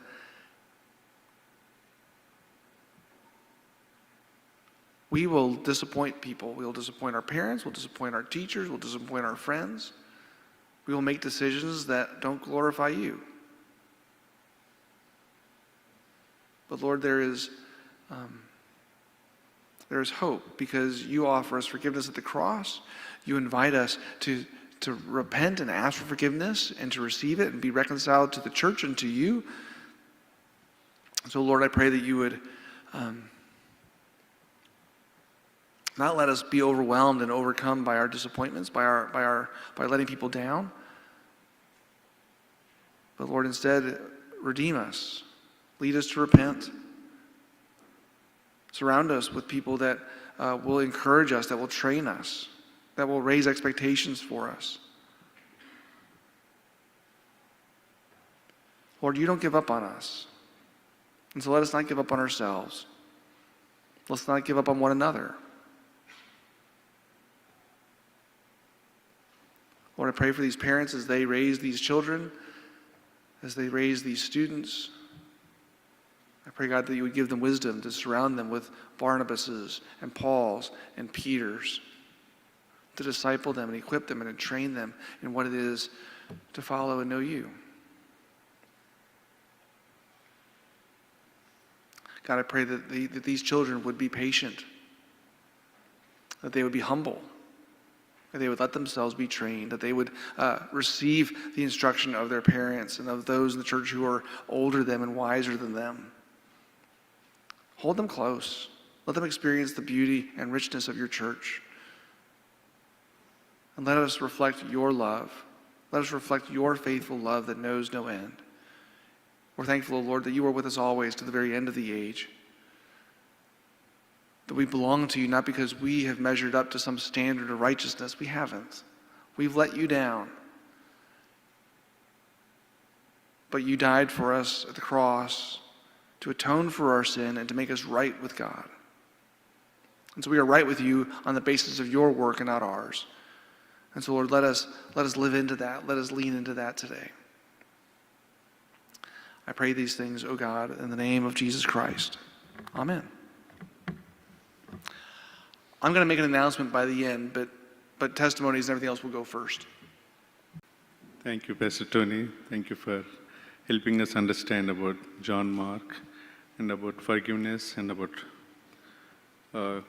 D: we will disappoint people. We will disappoint our parents, we'll disappoint our teachers, we'll disappoint our friends. We will make decisions that don't glorify you. But Lord, there is hope, because you offer us forgiveness at the cross. You invite us to repent and ask for forgiveness and to receive it and be reconciled to the church and to you. So Lord, I pray that you would not let us be overwhelmed and overcome by our disappointments, by letting people down. But Lord, instead, redeem us. Lead us to repent. Surround us with people that will encourage us, that will train us, that will raise expectations for us. Lord, you don't give up on us. And so let us not give up on ourselves. Let's not give up on one another. Lord, I pray for these parents as they raise these children, as they raise these students. I pray, God, that you would give them wisdom to surround them with Barnabases and Pauls and Peters, to disciple them and equip them and to train them in what it is to follow and know you. God, I pray that these children would be patient, that they would be humble, that they would let themselves be trained, that they would receive the instruction of their parents and of those in the church who are older than them and wiser than them. Hold them close. Let them experience the beauty and richness of your church. And let us reflect your love. Let us reflect your faithful love that knows no end. We're thankful, Lord, that you are with us always to the very end of the age. That we belong to you not because we have measured up to some standard of righteousness. We haven't. We've let you down. but you died for us at the cross to atone for our sin and to make us right with God. And so we are right with you on the basis of your work and not ours. And so, Lord, let us live into that. Let us lean into that today. I pray these things, O God, in the name of Jesus Christ. Amen. I'm going to make an announcement by the end, but testimonies and everything else will go first.
E: Thank you, Pastor Tony. Thank you for helping us understand about John Mark and about forgiveness and about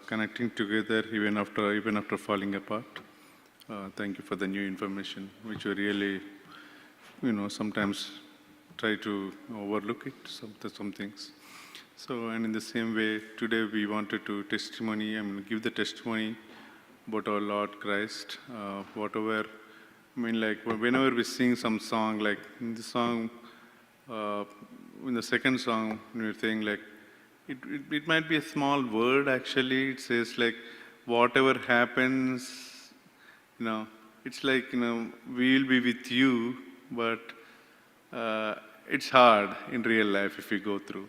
E: connecting together even after falling apart. Thank you for the new information, which we really, sometimes try to overlook it, some things. So, and in the same way, today we wanted to give the testimony about our Lord Christ, whatever. Whenever we sing some song, like in the song, in the second song, we're saying like, it might be a small word actually. It says like, whatever happens, it's like, we will be with you, but it's hard in real life if we go through.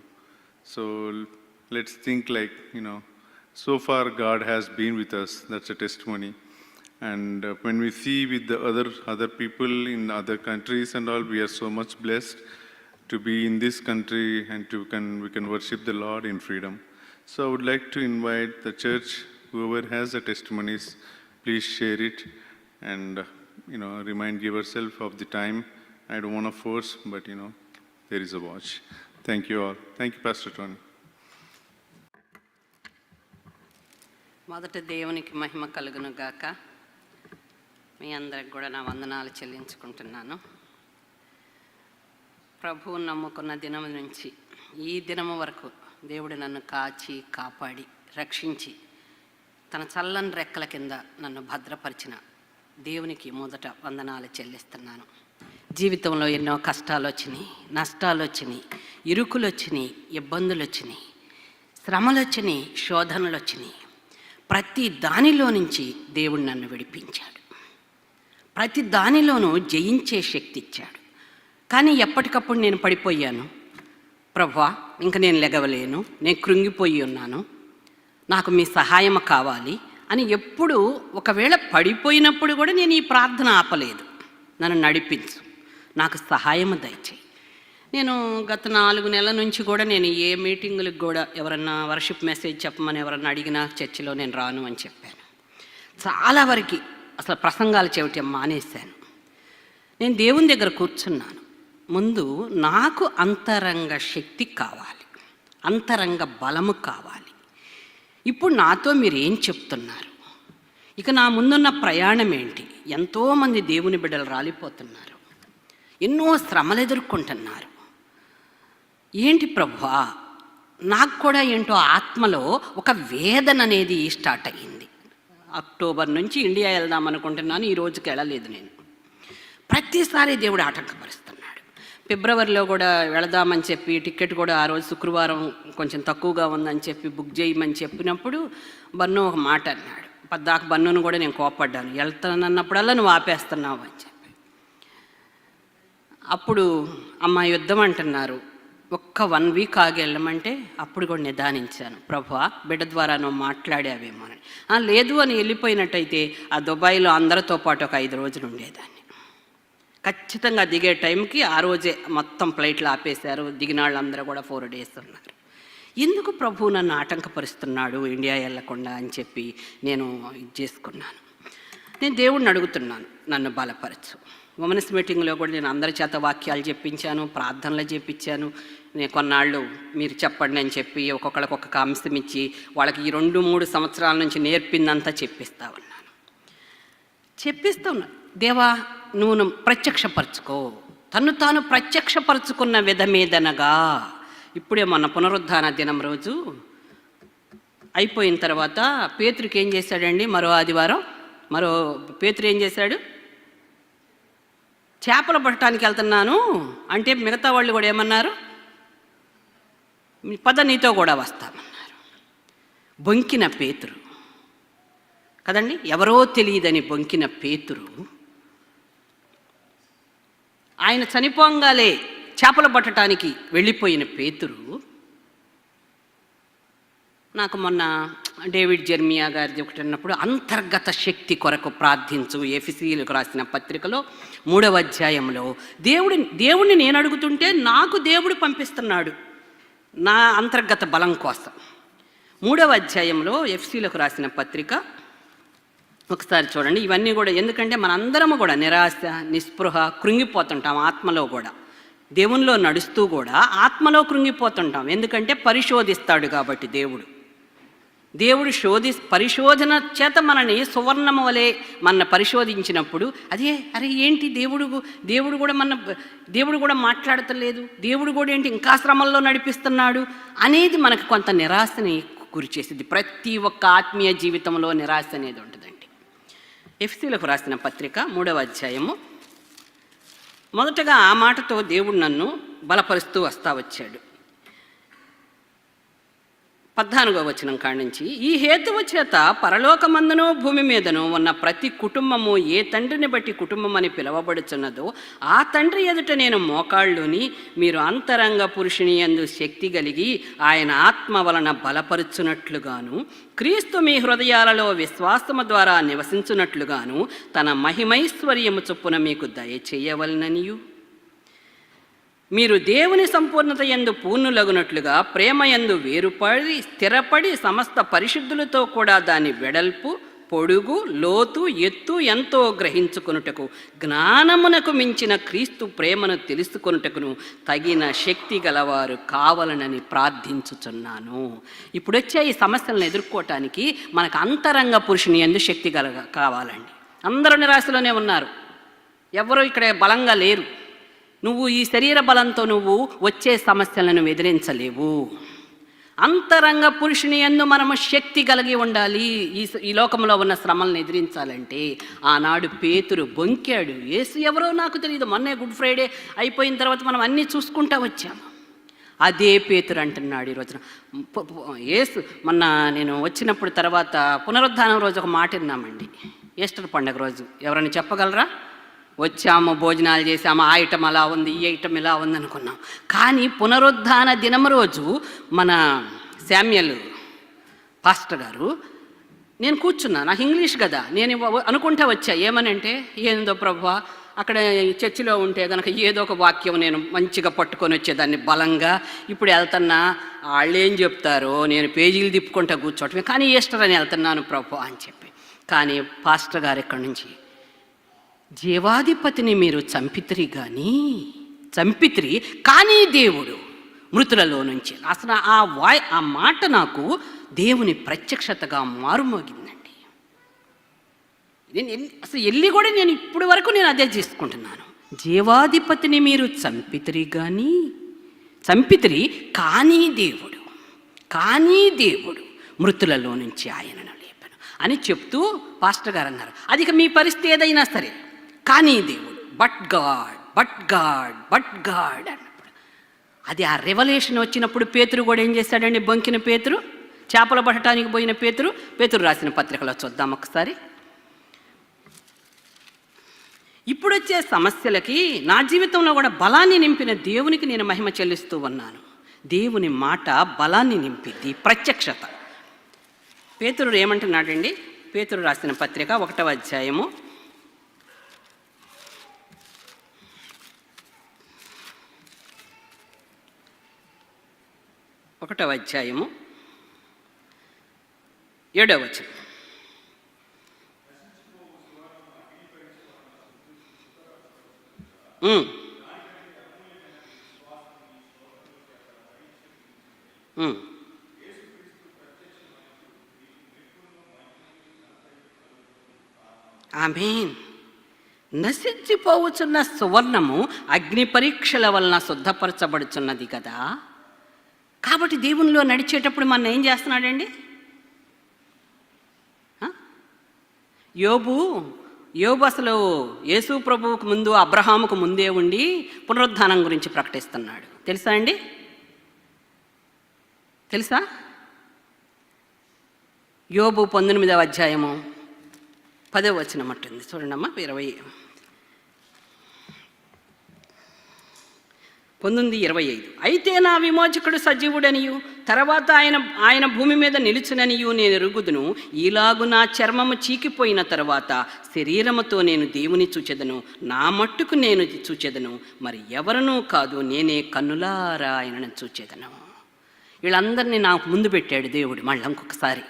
E: So let's think like, so far God has been with us. That's a testimony. And when we see with the other people in other countries and all, we are so much blessed to be in this country and we can worship the Lord in freedom. So I would like to invite the church, whoever has the testimonies, please share it and remind yourself of the time. I don't want to force, but there is a watch. Thank you all. Thank you, Pastor Tony.
F: మొదట దేవునికి మహిమ కలుగును గాక. మీ అందరికి కూడా నా వందనాలు చెల్లించుకుంటున్నాను. ప్రభువు నమ్ముకున్న దినం నుంచి ఈ దినము వరకు దేవుడు నన్ను కాచి కాపాడి రక్షించి తన చల్లని రెక్కల కింద నన్ను భద్రపరిచిన దేవునికి మొదట వందనాలు చెల్లిస్తున్నాను. జీవితంలో ఎన్నో కష్టాలు వచ్చినాయి, నష్టాలు వచ్చినాయి, ఇరుకులు వచ్చినాయి, ఇబ్బందులు వచ్చినాయి, శ్రమలు వచ్చినాయి, శోధనలు వచ్చినాయి. ప్రతి దానిలో నుంచి దేవుడు నన్ను విడిపించాడు. ప్రతి దానిలోనూ జయించే శక్తి ఇచ్చాడు. కానీ ఎప్పటికప్పుడు నేను పడిపోయాను. ప్రభువా, ఇంక నేను లెగవలేను, నేను కృంగిపోయి ఉన్నాను, నాకు మీ సహాయం కావాలి అని ఎప్పుడు ఒకవేళ పడిపోయినప్పుడు కూడా నేను ఈ ప్రార్థన ఆపలేదు. నన్ను నడిపించు, నాకు సహాయం దయచేయి. నేను గత 4 నెలల నుంచి కూడా నేను ఏ మీటింగులకు కూడా ఎవరన్నా వర్షిప్ మెసేజ్ చెప్పమని ఎవరన్నా అడిగినా చర్చిలో నేను రాను అని చెప్పాను. చాలా వరకు అసలు ప్రసంగాలు చేయటం మానేశాను. నేను దేవుని దగ్గర కూర్చున్నాను. ముందు నాకు అంతరంగ శక్తి కావాలి, అంతరంగ బలము కావాలి. ఇప్పుడు నాతో మీరు ఏం చెప్తున్నారు? ఇక నా ముందున్న ప్రయాణం ఏంటి? ఎంతోమంది దేవుని బిడ్డలు రాలిపోతున్నారు, ఎన్నో శ్రమలు ఎదుర్కొంటున్నారు. ఏంటి ప్రభువా? నాకు కూడా ఏంటో ఆత్మలో ఒక వేదన అనేది స్టార్ట్ అయ్యింది. అక్టోబర్ నుంచి ఇండియా వెళ్దాం అనుకుంటున్నాను, ఈ రోజుకి వెళ్ళలేదు. నేను ప్రతిసారి దేవుడు ఆటంకపరుస్తున్నాడు. ఫిబ్రవరిలో కూడా వెళదామని చెప్పి టికెట్ కూడా ఆ రోజు శుక్రవారం కొంచెం తక్కువగా ఉందని చెప్పి బుక్ చేయమని చెప్పినప్పుడు బన్ను ఒక మాట అన్నాడు. పద్దాక బన్నును కూడా నేను కోపడ్డాను. వెళ్తానన్నప్పుడల్లా నువ్వు ఆపేస్తున్నావు అని చెప్పి. అప్పుడు అమ్మ యుద్ధం అంటున్నారు, ఒక్క 1 వీక్ ఆగి వెళ్ళమంటే అప్పుడు కూడా నిదానించాను. ప్రభువా, బిడ్డ ద్వారా నువ్వు మాట్లాడావేమోనని. లేదు అని వెళ్ళిపోయినట్టయితే ఆ దుబాయ్లో అందరితో పాటు ఒక 5 రోజులు ఉండేదాన్ని. ఖచ్చితంగా దిగే టైంకి ఆ రోజే మొత్తం ఫ్లైట్లు ఆపేశారు. దిగిన వాళ్ళందరూ కూడా 4 days ఉన్నారు. ఎందుకు ప్రభువు నన్ను ఆటంకపరుస్తున్నాడు ఇండియా వెళ్ళకుండా అని చెప్పి నేను ఇది చేసుకున్నాను. నేను దేవుడిని అడుగుతున్నాను, నన్ను బలపరచు. ఉమెన్స్ మీటింగ్లో కూడా నేను అందరి చేత వాక్యాలు చెప్పించాను, ప్రార్థనలు చెప్పించాను. నేను కొన్నాళ్ళు మీరు చెప్పండి అని చెప్పి ఒక్కొక్కరికి ఒక్కొక్క అంశం ఇచ్చి వాళ్ళకి ఈ 2-3 సంవత్సరాల నుంచి నేర్పిందంతా చెప్పిస్తూ ఉన్నా. దేవా, నువ్వు ప్రత్యక్షపరచుకో. తను తాను ప్రత్యక్షపరచుకున్న విధమేదనగా ఇప్పుడే మొన్న పునరుద్ధాన దినం రోజు అయిపోయిన తర్వాత పేతురుకి ఏం చేశాడండి? మరో ఆదివారం పేతురు ఏం చేశాడు? చేపలు పట్టడానికి వెళ్తున్నాను అంటే మిగతా వాళ్ళు కూడా ఏమన్నారు? పద నీతో కూడా వస్తామన్నారు. బొంకిన పేతురు కదండి, ఎవరో తెలియదని బొంకిన పేతురు ఆయన చనిపోంగాలే చేపలు పట్టడానికి వెళ్ళిపోయిన పేతురు, నాకు మొన్న డేవిడ్ జెర్మియా గారిది ఒకటి అన్నప్పుడు అంతర్గత శక్తి కొరకు ప్రార్థించు ఎఫెసీయులకు రాసిన పత్రికలో 3వ అధ్యాయంలో దేవుడిని నేను అడుగుతుంటే నాకు దేవుడు పంపిస్తున్నాడు నా అంతర్గత బలం కోసం. 3వ అధ్యాయంలో ఎఫెసీయులకు రాసిన పత్రిక ఒకసారి చూడండి. ఇవన్నీ కూడా ఎందుకంటే మనందరము కూడా నిరాశ, నిస్పృహ, కృంగిపోతుంటాం. ఆత్మలో కూడా దేవునిలో నడుస్తూ కూడా ఆత్మలో కృంగిపోతుంటాం. ఎందుకంటే పరిశోధిస్తాడు కాబట్టి దేవుడు పరిశోధన చేత మనని సువర్ణము వలె మన పరిశోధించినప్పుడు అరే ఏంటి దేవుడు కూడా మాట్లాడతలేదు, దేవుడు కూడా ఏంటి ఇంకా శ్రమల్లో నడిపిస్తున్నాడు అనేది మనకు కొంత నిరాశని గురిచేసింది. ప్రతి ఒక్క ఆత్మీయ జీవితంలో నిరాశ అనేది ఉంటుందండి. ఎఫెసీయులకు రాసిన పత్రిక 3వ అధ్యాయము మొదటగా ఆ మాటతో దేవుడు నన్ను బలపరుస్తూ వచ్చాడు. 14వ వచనం కాడి నుంచి, ఈ హేతువు చేత పరలోకమందును భూమి మీదను ఉన్న ప్రతి కుటుంబము ఏ తండ్రిని బట్టి కుటుంబం అని పిలువబడుచున్నదో ఆ తండ్రి ఎదుట నేను మోకాళ్ళుని మీరు అంతరంగ పురుషుని యందు శక్తి కలిగి ఆయన ఆత్మ వలన బలపరుచున్నట్లుగాను క్రీస్తు మీ హృదయాలలో విశ్వాసము ద్వారా నివసించున్నట్లుగాను తన మహిమైశ్వర్యము చొప్పున మీకు దయచేయవలననియు మీరు దేవుని సంపూర్ణత యందు పూర్ణులగునట్లుగా ప్రేమ యందు వేరుపడి స్థిరపడి సమస్త పరిశుద్ధులతో కూడా దాని వెడల్పు, పొడుగు, లోతు, ఎత్తు ఎంతో గ్రహించుకొనుటకు జ్ఞానమునకు మించిన క్రీస్తు ప్రేమను తెలుసుకొనుటకును తగిన శక్తి గలవారు కావాలనని ప్రార్థించుచున్నాను. ఇప్పుడు వచ్చే ఈ సమస్యలను ఎదుర్కోవటానికి మనకు అంతరంగ పురుషుని యందు శక్తి కావాలండి. అందరూ నిరాశలోనే ఉన్నారు, ఎవరు ఇక్కడ బలంగా లేరు. నువ్వు ఈ శరీర బలంతో నువ్వు వచ్చే సమస్యలను ఎదిరించలేవు. అంతరంగ పురుషుని యందు మనము శక్తి కలిగి ఉండాలి. ఈ లోకంలో ఉన్న శ్రమలను ఎదిరించాలంటే ఆనాడు పేతురు బొంకాడు. యేసు ఎవరో నాకు తెలియదు, మొన్నే గుడ్ ఫ్రైడే అయిపోయిన తర్వాత మనం అన్నీ చూసుకుంటా వచ్చాము. అదే పేతురు అంటున్నాడు ఈరోజున. యేసు మొన్న నేను వచ్చినప్పుడు తర్వాత పునరుద్ధానం రోజు ఒక మాట విన్నామండి. ఈస్టర్ పండుగ రోజు ఎవరైనా చెప్పగలరా? వచ్చాము, భోజనాలు చేసాము, ఆ ఐటమ్ అలా ఉంది, ఈ ఐటమ్ ఇలా ఉంది అనుకున్నాం. కానీ పునరుద్ధాన దినం రోజు మన శామ్యుల్ పాస్టర్ గారు, నేను కూర్చున్నా, నాకు ఇంగ్లీష్ కదా, నేను అనుకుంటా వచ్చా ఏమనంటే, ఏందో ప్రభువా అక్కడ చర్చిలో ఉంటే కనుక ఏదో ఒక వాక్యం నేను మంచిగా పట్టుకొని వచ్చేదాన్ని బలంగా, ఇప్పుడు వెళ్తున్నా వాళ్ళు ఏం చెప్తారో నేను పేజీలు తిప్పుకుంటా కూర్చోవటమే, కానీ ఈస్టర్ అని వెళ్తున్నాను ప్రభు అని చెప్పి. కానీ పాస్టర్ గారు ఎక్కడి నుంచి, జీవాధిపతిని మీరు చంపితిరి కానీ దేవుడు మృతులలో నుంచి. అసలు ఆ మాట నాకు దేవుని ప్రత్యక్షతగా మారుమోగిందండి. అసలు వెళ్ళి కూడా నేను ఇప్పటి వరకు నేను అదే చేసుకుంటున్నాను. జీవాధిపతిని మీరు చంపితిరి కానీ దేవుడు మృతులలో నుంచి ఆయనను లేపను అని చెప్తూ పాస్టర్ గారు అన్నారు. అది మీ పరిస్థితి ఏదైనా సరే, కానీ దేవుడు బట్ గాడ్ అన్నప్పుడు అది ఆ రెవల్యూషన్ వచ్చినప్పుడు పేతురు కూడా ఏం చేశాడండి? బొంకిన పేతురు, చేపలు పట్టడానికి పోయిన పేతురు రాసిన పత్రికలో చూద్దాం ఒకసారి. ఇప్పుడు వచ్చే సమస్యలకి నా జీవితంలో కూడా బలాన్ని నింపిన దేవునికి నేను మహిమ చెల్లిస్తూ ఉన్నాను. దేవుని మాట బలాన్ని నింపిద్ది, ప్రత్యక్షత. పేతురు ఏమంటున్నాడండి? పేతురు రాసిన పత్రిక 1వ అధ్యాయము 1వ అధ్యాయము 7వ వచనం. ఆమేన్. నశించిపోవచ్చున్న సువర్ణము అగ్ని పరీక్షల వలన శుద్ధపరచబడుచున్నది కదా. కాబట్టి దేవునిలో నడిచేటప్పుడు మనం ఏం చేస్తున్నాడండి? యోబు అసలు యేసు ప్రభువుకు ముందు, అబ్రహాముకు ముందే ఉండి పునరుద్ధానం గురించి ప్రకటిస్తున్నాడు. తెలుసా అండి? తెలుసా? యోబు 19వ అధ్యాయము 10వ వచనం అంటుంది చూడండి అమ్మా. 19:25. అయితే నా విమోచకుడు సజీవుడనియు తర్వాత ఆయన భూమి మీద నిలుచుననియు నేను ఎరుగుదును. ఈలాగు నా చర్మము చీకిపోయిన తర్వాత శరీరముతో నేను దేవుని చూచెదను, నా మట్టుకు నేను చూచెదను, మరి ఎవరనూ కాదు, నేనే కన్నులారా ఆయనను చూచెదను. వీళ్ళందరినీ నాకు ముందు పెట్టాడు దేవుడు. మళ్ళీ ఇంకొకసారి,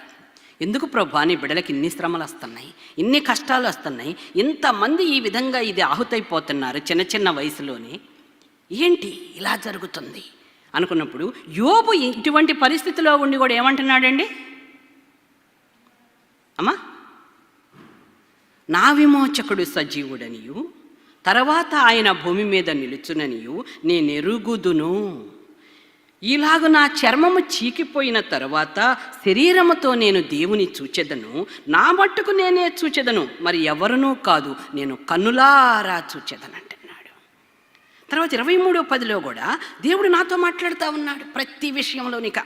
F: ఎందుకు ప్రభా నీ బిడ్డలకి ఇన్ని శ్రమలు వస్తున్నాయి, ఇన్ని కష్టాలు వస్తున్నాయి, ఇంతమంది ఈ విధంగా ఇది ఆహుతైపోతున్నారు చిన్న చిన్న వయసులోనే, ఏంటి ఇలా జరుగుతుంది అనుకున్నప్పుడు యోబు ఇటువంటి పరిస్థితిలో ఉండి కూడా ఏమంటున్నాడండి? అమ్మా, నా విమోచకుడు సజీవుడనియు తర్వాత ఆయన భూమి మీద నిలుచుననియు నేను ఎరుగుదును. ఇలాగ నా చర్మము చీకిపోయిన తర్వాత శరీరముతో నేను దేవుని చూచెదను, నా మట్టుకు నేనే చూచెదను, మరి ఎవరునూ కాదు, నేను కన్నులారా చూచెదను అంటున్నాడు. తర్వాత 23:10 కూడా దేవుడు నాతో మాట్లాడుతూ ఉన్నాడు. ప్రతి విషయంలోనిక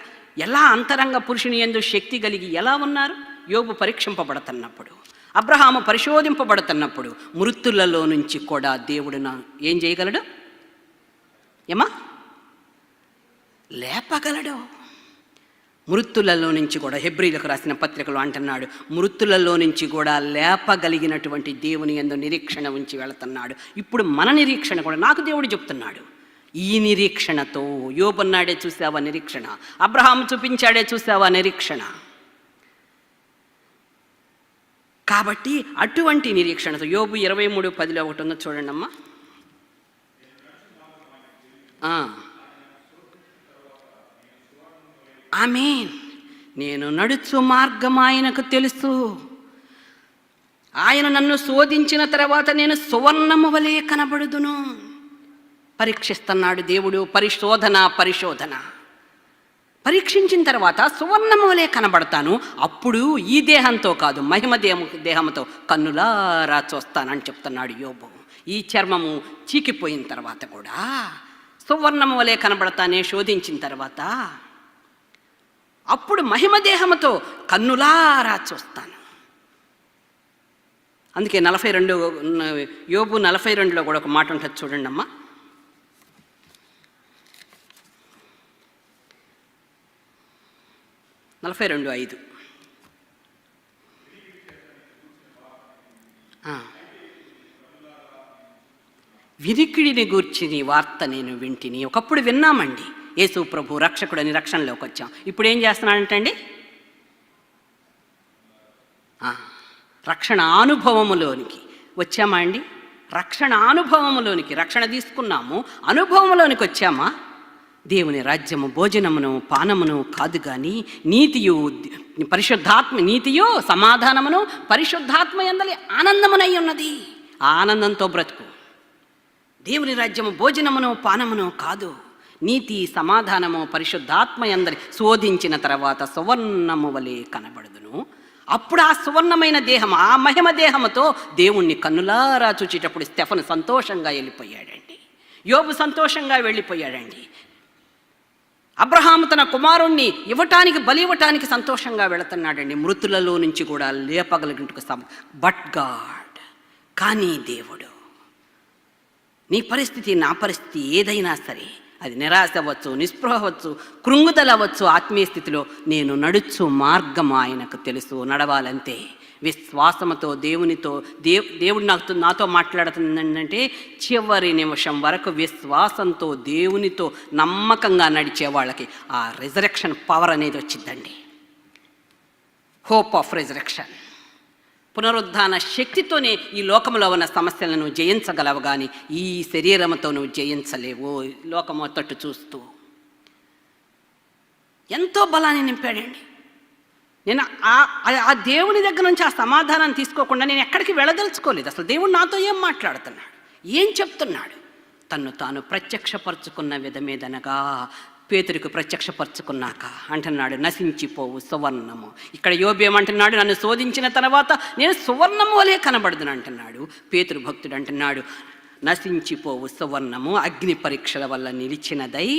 F: ఎలా అంతరంగ పురుషుని యందు శక్తి కలిగి ఎలా ఉన్నారు? యోబు పరీక్షింపబడుతున్నప్పుడు, అబ్రహాము పరిశోధింపబడుతున్నప్పుడు మృతులలో నుంచి కూడా దేవుడు ఏం చేయగలడు? ఏమా? లేపగలడు. మృతులలో నుంచి కూడా, హెబ్రీలకు రాసిన పత్రికలు అంటున్నాడు, మృతులలో నుంచి కూడా లేపగలిగినటువంటి దేవుని యందు నిరీక్షణ ఉంచి వెళుతున్నాడు. ఇప్పుడు మన నిరీక్షణ కూడా నాకు దేవుడు చెప్తున్నాడు. ఈ నిరీక్షణతో యోబన్నాడే చూసావా నిరీక్షణ, అబ్రహాము చూపించాడే చూసావా నిరీక్షణ. కాబట్టి అటువంటి నిరీక్షణతో యోబు 23:10 ఒకటి ఉందో చూడండి అమ్మా. ఆమేన్. నేను నడుచు మార్గం ఆయనకు తెలుసు, ఆయన నన్ను శోధించిన తర్వాత నేను సువర్ణము వలె కనబడుదును. పరీక్షిస్తున్నాడు దేవుడు. పరిశోధన పరీక్షించిన తర్వాత సువర్ణము వలె కనబడతాను. అప్పుడు ఈ దేహంతో కాదు, మహిమ దేహంతో కన్నులారా చూస్తానని చెప్తున్నాడు యోబు. ఈ చర్మము చీకిపోయిన తర్వాత కూడా సువర్ణము వలె కనబడతానే శోధించిన తర్వాత, అప్పుడు మహిమ దేహముతో కన్నులారా చూస్తాను. అందుకే 42 యోబు 42లో కూడా ఒక మాట ఉంటుంది చూడండి అమ్మా. (42:5) వినికిడిని గూర్చి నీ వార్త నేను వింటిని. ఒకప్పుడు విన్నామండి, యేసు ప్రభు రక్షకుడని రక్షణలోకి వచ్చాం. ఇప్పుడు ఏం చేస్తున్నాడంటండి? రక్షణ అనుభవములోనికి వచ్చామా అండి? రక్షణ అనుభవములోనికి, రక్షణ తీసుకున్నాము, అనుభవంలోనికి వచ్చామా? దేవుని రాజ్యము భోజనమును పానమును కాదు కానీ నీతియు సమాధానమును పరిశుద్ధాత్మ యందలి ఆనందమునై ఉన్నది. ఆ ఆనందంతో బ్రతుకు. దేవుని రాజ్యము భోజనమును పానమును కాదు, నీతి సమాధానము పరిశుద్ధాత్మ యందలి శోధించిన తర్వాత సువర్ణము వలె కనబడుదును. అప్పుడు ఆ సువర్ణమైన దేహం, ఆ మహిమ దేహముతో దేవుణ్ణి కన్నులారా చూచేటప్పుడు స్టెఫను సంతోషంగా వెళ్ళిపోయాడండి. యోబు సంతోషంగా వెళ్ళిపోయాడండి. అబ్రహాము తన కుమారుణ్ణి బలి ఇవ్వటానికి సంతోషంగా వెళుతున్నాడండి. మృతులలో నుంచి కూడా లేపగలిగినట్టుకు బట్ గాడ్. కానీ దేవుడు, నీ పరిస్థితి నా పరిస్థితి ఏదైనా సరే, అది నిరాశ అవ్వచ్చు, నిస్పృహ అవ్వచ్చు, కృంగుదల అవ్వచ్చు, ఆత్మీయ స్థితిలో నేను నడుచు మార్గం ఆయనకు తెలుసు. నడవాలంతే విశ్వాసముతో దేవునితో. దేవుడు నాతో మాట్లాడుతుందంటే చివరి నిమిషం వరకు విశ్వాసంతో దేవునితో నమ్మకంగా నడిచే వాళ్ళకి ఆ రిజరెక్షన్ పవర్ అనేది వచ్చిందండి. హోప్ ఆఫ్ రిజరెక్షన్, పునరుద్ధాన శక్తితోనే ఈ లోకంలో ఉన్న సమస్యలను జయించగలవు, కానీ ఈ శరీరంతో నువ్వు జయించలేవు. లోకము తట్టు చూస్తూ ఎంతో బలాన్ని నింపాడండి. నేను ఆ దేవుని దగ్గర నుంచి ఆ సమాధానాన్ని తీసుకోకుండా నేను ఎక్కడికి వెళ్ళదలుచుకోలేదు. అసలు దేవుడు నాతో ఏం మాట్లాడుతున్నాడు, ఏం చెప్తున్నాడు? తన్ను తాను ప్రత్యక్షపరుచుకున్న విధమేదనగా పేతురికి ప్రత్యక్షపరుచుకున్నాక అంటున్నాడు, నశించిపోవు సువర్ణము. ఇక్కడ యోబు ఏమంటున్నాడు? నన్ను శోధించిన తర్వాత నేను సువర్ణము వలె కనబడుదును అంటున్నాడు. పేతురు భక్తుడు అంటున్నాడు, నశించిపోవు సువర్ణము అగ్ని పరీక్షల వల్ల నిలిచినదై.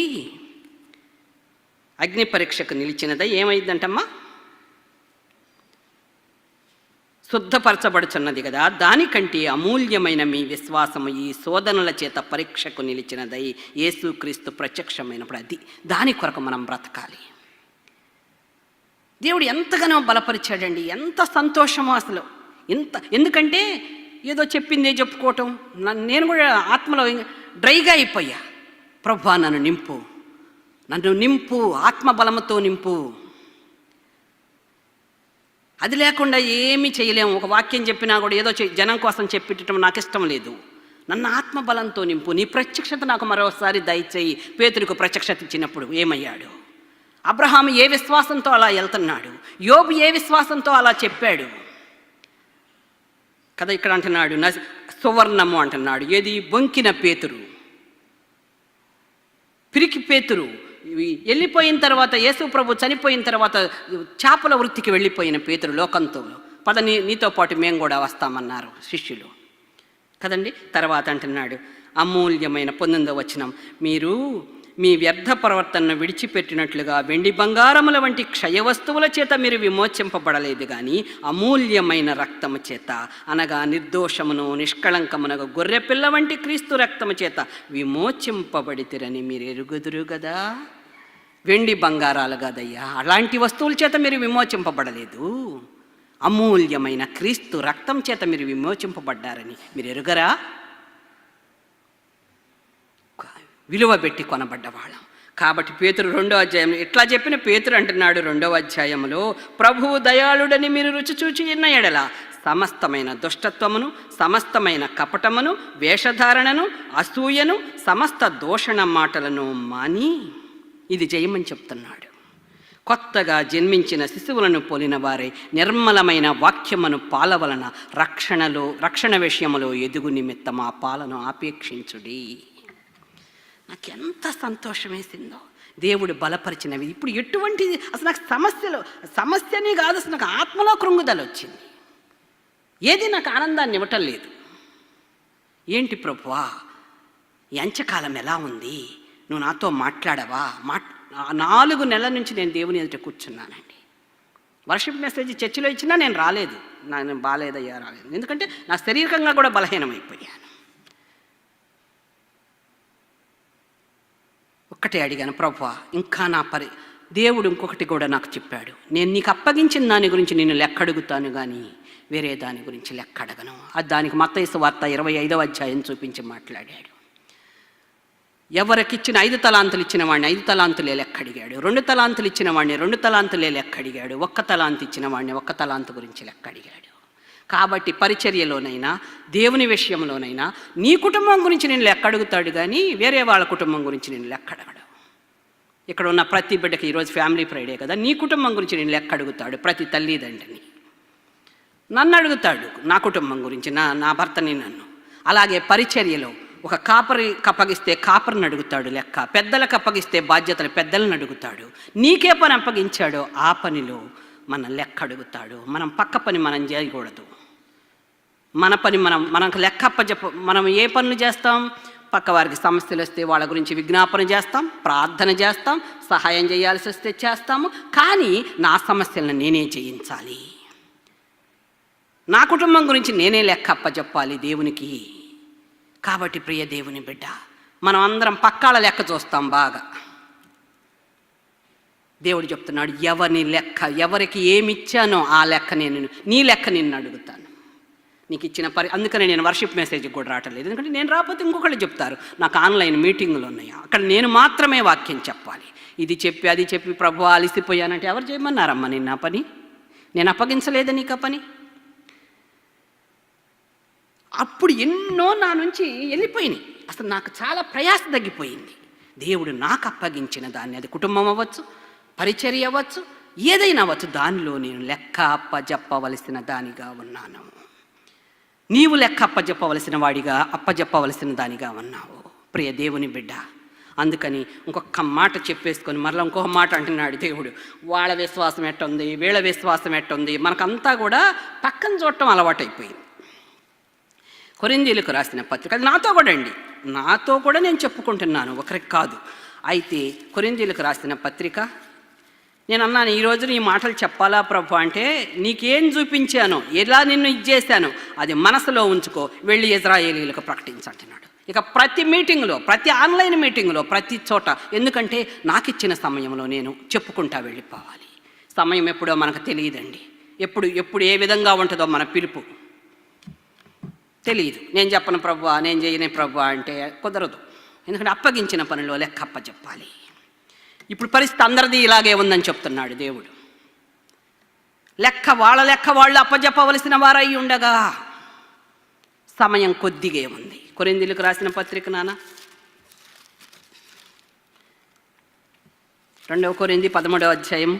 F: అగ్ని పరీక్షకు నిలిచినదై ఏమైందంటమ్మా? శుద్ధపరచబడుచున్నది కదా, దానికంటే అమూల్యమైన మీ విశ్వాసము ఈ శోధనల చేత పరీక్షకు నిలిచినదై యేసుక్రీస్తు ప్రత్యక్షమైనప్పుడు అది దాని కొరకు మనం బ్రతకాలి. దేవుడు ఎంతగానో బలపరిచాడండి, ఎంత సంతోషమో అసలు. ఎందుకంటే ఏదో చెప్పిందే చెప్పుకోవటం, నేను కూడా ఆత్మలో డ్రైగా అయిపోయా. ప్రభువా నన్ను నింపు, ఆత్మబలముతో నింపు. అది లేకుండా ఏమీ చేయలేము. ఒక వాక్యం చెప్పినా కూడా ఏదో జనం కోసం చెప్పిట్టడం నాకు ఇష్టం లేదు. నన్ను ఆత్మబలంతో నింపు, నీ ప్రత్యక్షత నాకు మరోసారి దయచేయి. పేతురుకు ప్రత్యక్షత ఇచ్చినప్పుడు ఏమయ్యాడు? అబ్రహాము ఏ విశ్వాసంతో అలా వెళ్తున్నాడు, యోబు ఏ విశ్వాసంతో అలా చెప్పాడు కదా. ఇక్కడ అంటున్నాడు సువర్ణము అంటున్నాడు. ఏది? బొంకిన పేతురు, పిరికి పేతురు. వెళ్ళిపోయిన తర్వాత యేసు ప్రభు చనిపోయిన తర్వాత చేపల వృత్తికి వెళ్ళిపోయిన పేతురు లోకంతో. పద నీతో పాటు మేము కూడా వస్తామన్నారు శిష్యులు కదండి. తర్వాత అంటున్నాడు అమూల్యమైన 19వ వచనం, మీరు మీ వ్యర్థ ప్రవర్తనను విడిచిపెట్టినట్లుగా వెండి బంగారముల వంటి క్షయ వస్తువుల చేత మీరు విమోచింపబడలేదు కానీ అమూల్యమైన రక్తము చేత, అనగా నిర్దోషమును నిష్కళంకమునగా గొర్రెపిల్ల వంటి క్రీస్తు రక్తము చేత విమోచింపబడితిరని మీరు ఎరుగుదురు కదా. వెండి బంగారాలు కాదయ్యా, అలాంటి వస్తువుల చేత మీరు విమోచింపబడలేదు, అమూల్యమైన క్రీస్తు రక్తం చేత మీరు విమోచింపబడ్డారని మీరు ఎరుగరా? విలువ పెట్టి కొనబడ్డవాళ్ళం. కాబట్టి పేతురు 2వ అధ్యాయంలో ఇట్లా చెప్పిన పేతురు అంటున్నాడు 2వ అధ్యాయంలో, ప్రభువు దయాళుడని మీరు రుచి చూచి ఉన్న ఎడల సమస్తమైన దుష్టత్వమును, సమస్తమైన కపటమును, వేషధారణను, అసూయను, సమస్త దూషణ మాటలను మాని ఇది చేయమని చెప్తున్నాడు. కొత్తగా జన్మించిన శిశువులను పోలిన వారే నిర్మలమైన వాక్యమును పాల వలన రక్షణ విషయములో ఎదుగు నిమిత్తం ఆ పాలను ఆపేక్షించుడి. నాకెంత సంతోషం వేసిందో దేవుడు బలపరిచినవి. ఇప్పుడు ఎటువంటిది అసలు నాకు సమస్యనే కాదు, అసలు నాకు ఆత్మలో కృంగుదల వచ్చింది. ఏది నాకు ఆనందాన్ని ఇవ్వటం లేదు. ఏంటి ప్రభువా, ఈ అంచకాలం ఎలా ఉంది, నువ్వు నాతో మాట్లాడవా? 4 నెలల నుంచి నేను దేవుని ఎదుట కూర్చున్నానండి. వర్షిప్ మెసేజ్ చర్చిలో ఇచ్చినా నేను రాలేదు, నేను బాగాలేదయ్యా రాలేదు, ఎందుకంటే నా శారీరకంగా కూడా బలహీనమైపోయాను. ఒక్కటే అడిగాను, ప్రభువా ఇంకా దేవుడు ఇంకొకటి కూడా నాకు చెప్పాడు, నేను నీకు అప్పగించిన దాని గురించి నేను లెక్క అడుగుతాను కానీ వేరే దాని గురించి లెక్క అడగను. అది దానికి మత్తయి సువార్త 25వ అధ్యాయం చూపించి మాట్లాడాడు. ఎవరికిచ్చిన 5 తలాంతులు ఇచ్చిన వాడిని 5 తలాంతులే లెక్క అడిగాడు, 2 తలాంతులు ఇచ్చిన వాడిని 2 తలాంతులే లెక్క అడిగాడు, 1 తలాంతు ఇచ్చిన వాడిని 1 తలాంతు గురించి లెక్క అడిగాడు. కాబట్టి పరిచర్యలోనైనా దేవుని విషయంలోనైనా నీ కుటుంబం గురించి నేను లెక్క అడుగుతాడు కానీ వేరే వాళ్ళ కుటుంబం గురించి నేను లెక్క అడగడు. ఇక్కడ ఉన్న ప్రతి బిడ్డకి ఈరోజు ఫ్యామిలీ ఫ్రైడే కదా, నీ కుటుంబం గురించి నేను లెక్క అడుగుతాడు ప్రతి తల్లిదండ్రిని. నన్ను అడుగుతాడు నా కుటుంబం గురించి, నా భర్తని, నన్ను. అలాగే పరిచర్యలో ఒక కాపరికి అప్పగిస్తే కాపరిని అడుగుతాడు లెక్క, పెద్దలకు అప్పగిస్తే బాధ్యతలు పెద్దలను అడుగుతాడు. నీకే పని అప్పగించాడో ఆ పనిలో మన లెక్క అడుగుతాడు. మనం పక్క పని మనం చేయకూడదు, మన పని మనకు లెక్క మనం ఏ పనులు చేస్తాం? పక్క వారికి సమస్యలు వస్తే వాళ్ళ గురించి విజ్ఞాపన చేస్తాం, ప్రార్థన చేస్తాం, సహాయం చేయాల్సి వస్తే చేస్తాము. కానీ నా సమస్యలను నేనే చేయించాలి, నా కుటుంబం గురించి నేనే లెక్క అప్పచెప్పాలి దేవునికి. కాబట్టి ప్రియ దేవుని బిడ్డ, మనం అందరం పక్కాల లెక్క చూస్తాం బాగా. దేవుడు చెప్తున్నాడు, ఎవరికి ఏమిచ్చానో ఆ లెక్క నీ లెక్క నిన్ను అడుగుతాను. నీకు ఇచ్చిన అందుకని నేను వర్షిప్ మెసేజ్కి కూడా రావట్లేదు, ఎందుకంటే నేను రాకపోతే ఇంకొకళ్ళు చెప్తారు. నాకు ఆన్లైన్ మీటింగులు ఉన్నాయి, అక్కడ నేను మాత్రమే వాక్యం చెప్పాలి. ఇది చెప్పి అది చెప్పి ప్రభు అలిసిపోయానంటే ఎవరు చేయమన్నారమ్మా నిన్న పని? నేను అప్పగించలేదు నీకు ఆ పని. అప్పుడు ఎన్నో నా నుంచి వెళ్ళిపోయినాయి. అసలు నాకు చాలా ప్రయాస తగ్గిపోయింది. దేవుడు నాకు అప్పగించిన దాన్ని, అది కుటుంబం అవ్వచ్చు, పరిచర్య అవ్వచ్చు, ఏదైనా అవ్వచ్చు, దానిలో నేను లెక్క అప్పజెప్పవలసిన దానిగా ఉన్నాను. నీవు లెక్క అప్పజెప్పవలసిన దానిగా ఉన్నావు ప్రియ దేవుని బిడ్డ. అందుకని ఇంకొక మాట చెప్పేసుకొని మరలా ఇంకొక మాట అంటున్నాడు దేవుడు. వాళ్ళ విశ్వాసం ఎట్టుంది, వీళ్ళ విశ్వాసం ఎట్టుంది, మనకంతా కూడా పక్కన చూడటం అలవాటైపోయింది. కొరింథీయులకు రాసిన పత్రిక, అది నాతో కూడా నేను చెప్పుకుంటున్నాను, ఒకరికి కాదు. అయితే కొరింథీయులకు రాసిన పత్రిక నేను అన్నాను, ఈరోజు నీ మాటలు చెప్పాలా ప్రభు అంటే, నీకేం చూపించానో, ఎలా నిన్ను ఇచ్చేసానో అది మనసులో ఉంచుకో, వెళ్ళి ఇజ్రాయేలీలకు ప్రకటించంటున్నాడు. ఇక ప్రతి మీటింగ్లో, ప్రతి ఆన్లైన్ మీటింగ్లో, ప్రతి చోట, ఎందుకంటే నాకు ఇచ్చిన సమయంలో నేను చెప్పుకుంటా వెళ్ళిపోవాలి. సమయం ఎప్పుడో మనకు తెలియదండి. ఎప్పుడు ఏ విధంగా ఉంటుందో మన పిలుపు తెలియదు. నేను చెప్పను ప్రభువా, నేను చేయని ప్రభువా అంటే కుదరదు. ఎందుకంటే అప్పగించిన పనిలో లెక్క అప్పచెప్పాలి. ఇప్పుడు పరిస్థితి అందరిది ఇలాగే ఉందని చెప్తున్నాడు దేవుడు. వాళ్ళ లెక్క వాళ్ళు అప్పచెప్పవలసిన వారై ఉండగా సమయం కొద్దిగే ఉంది. కొరింథీయులకు రాసిన పత్రిక 2 కొరింథీ 13వ అధ్యాయం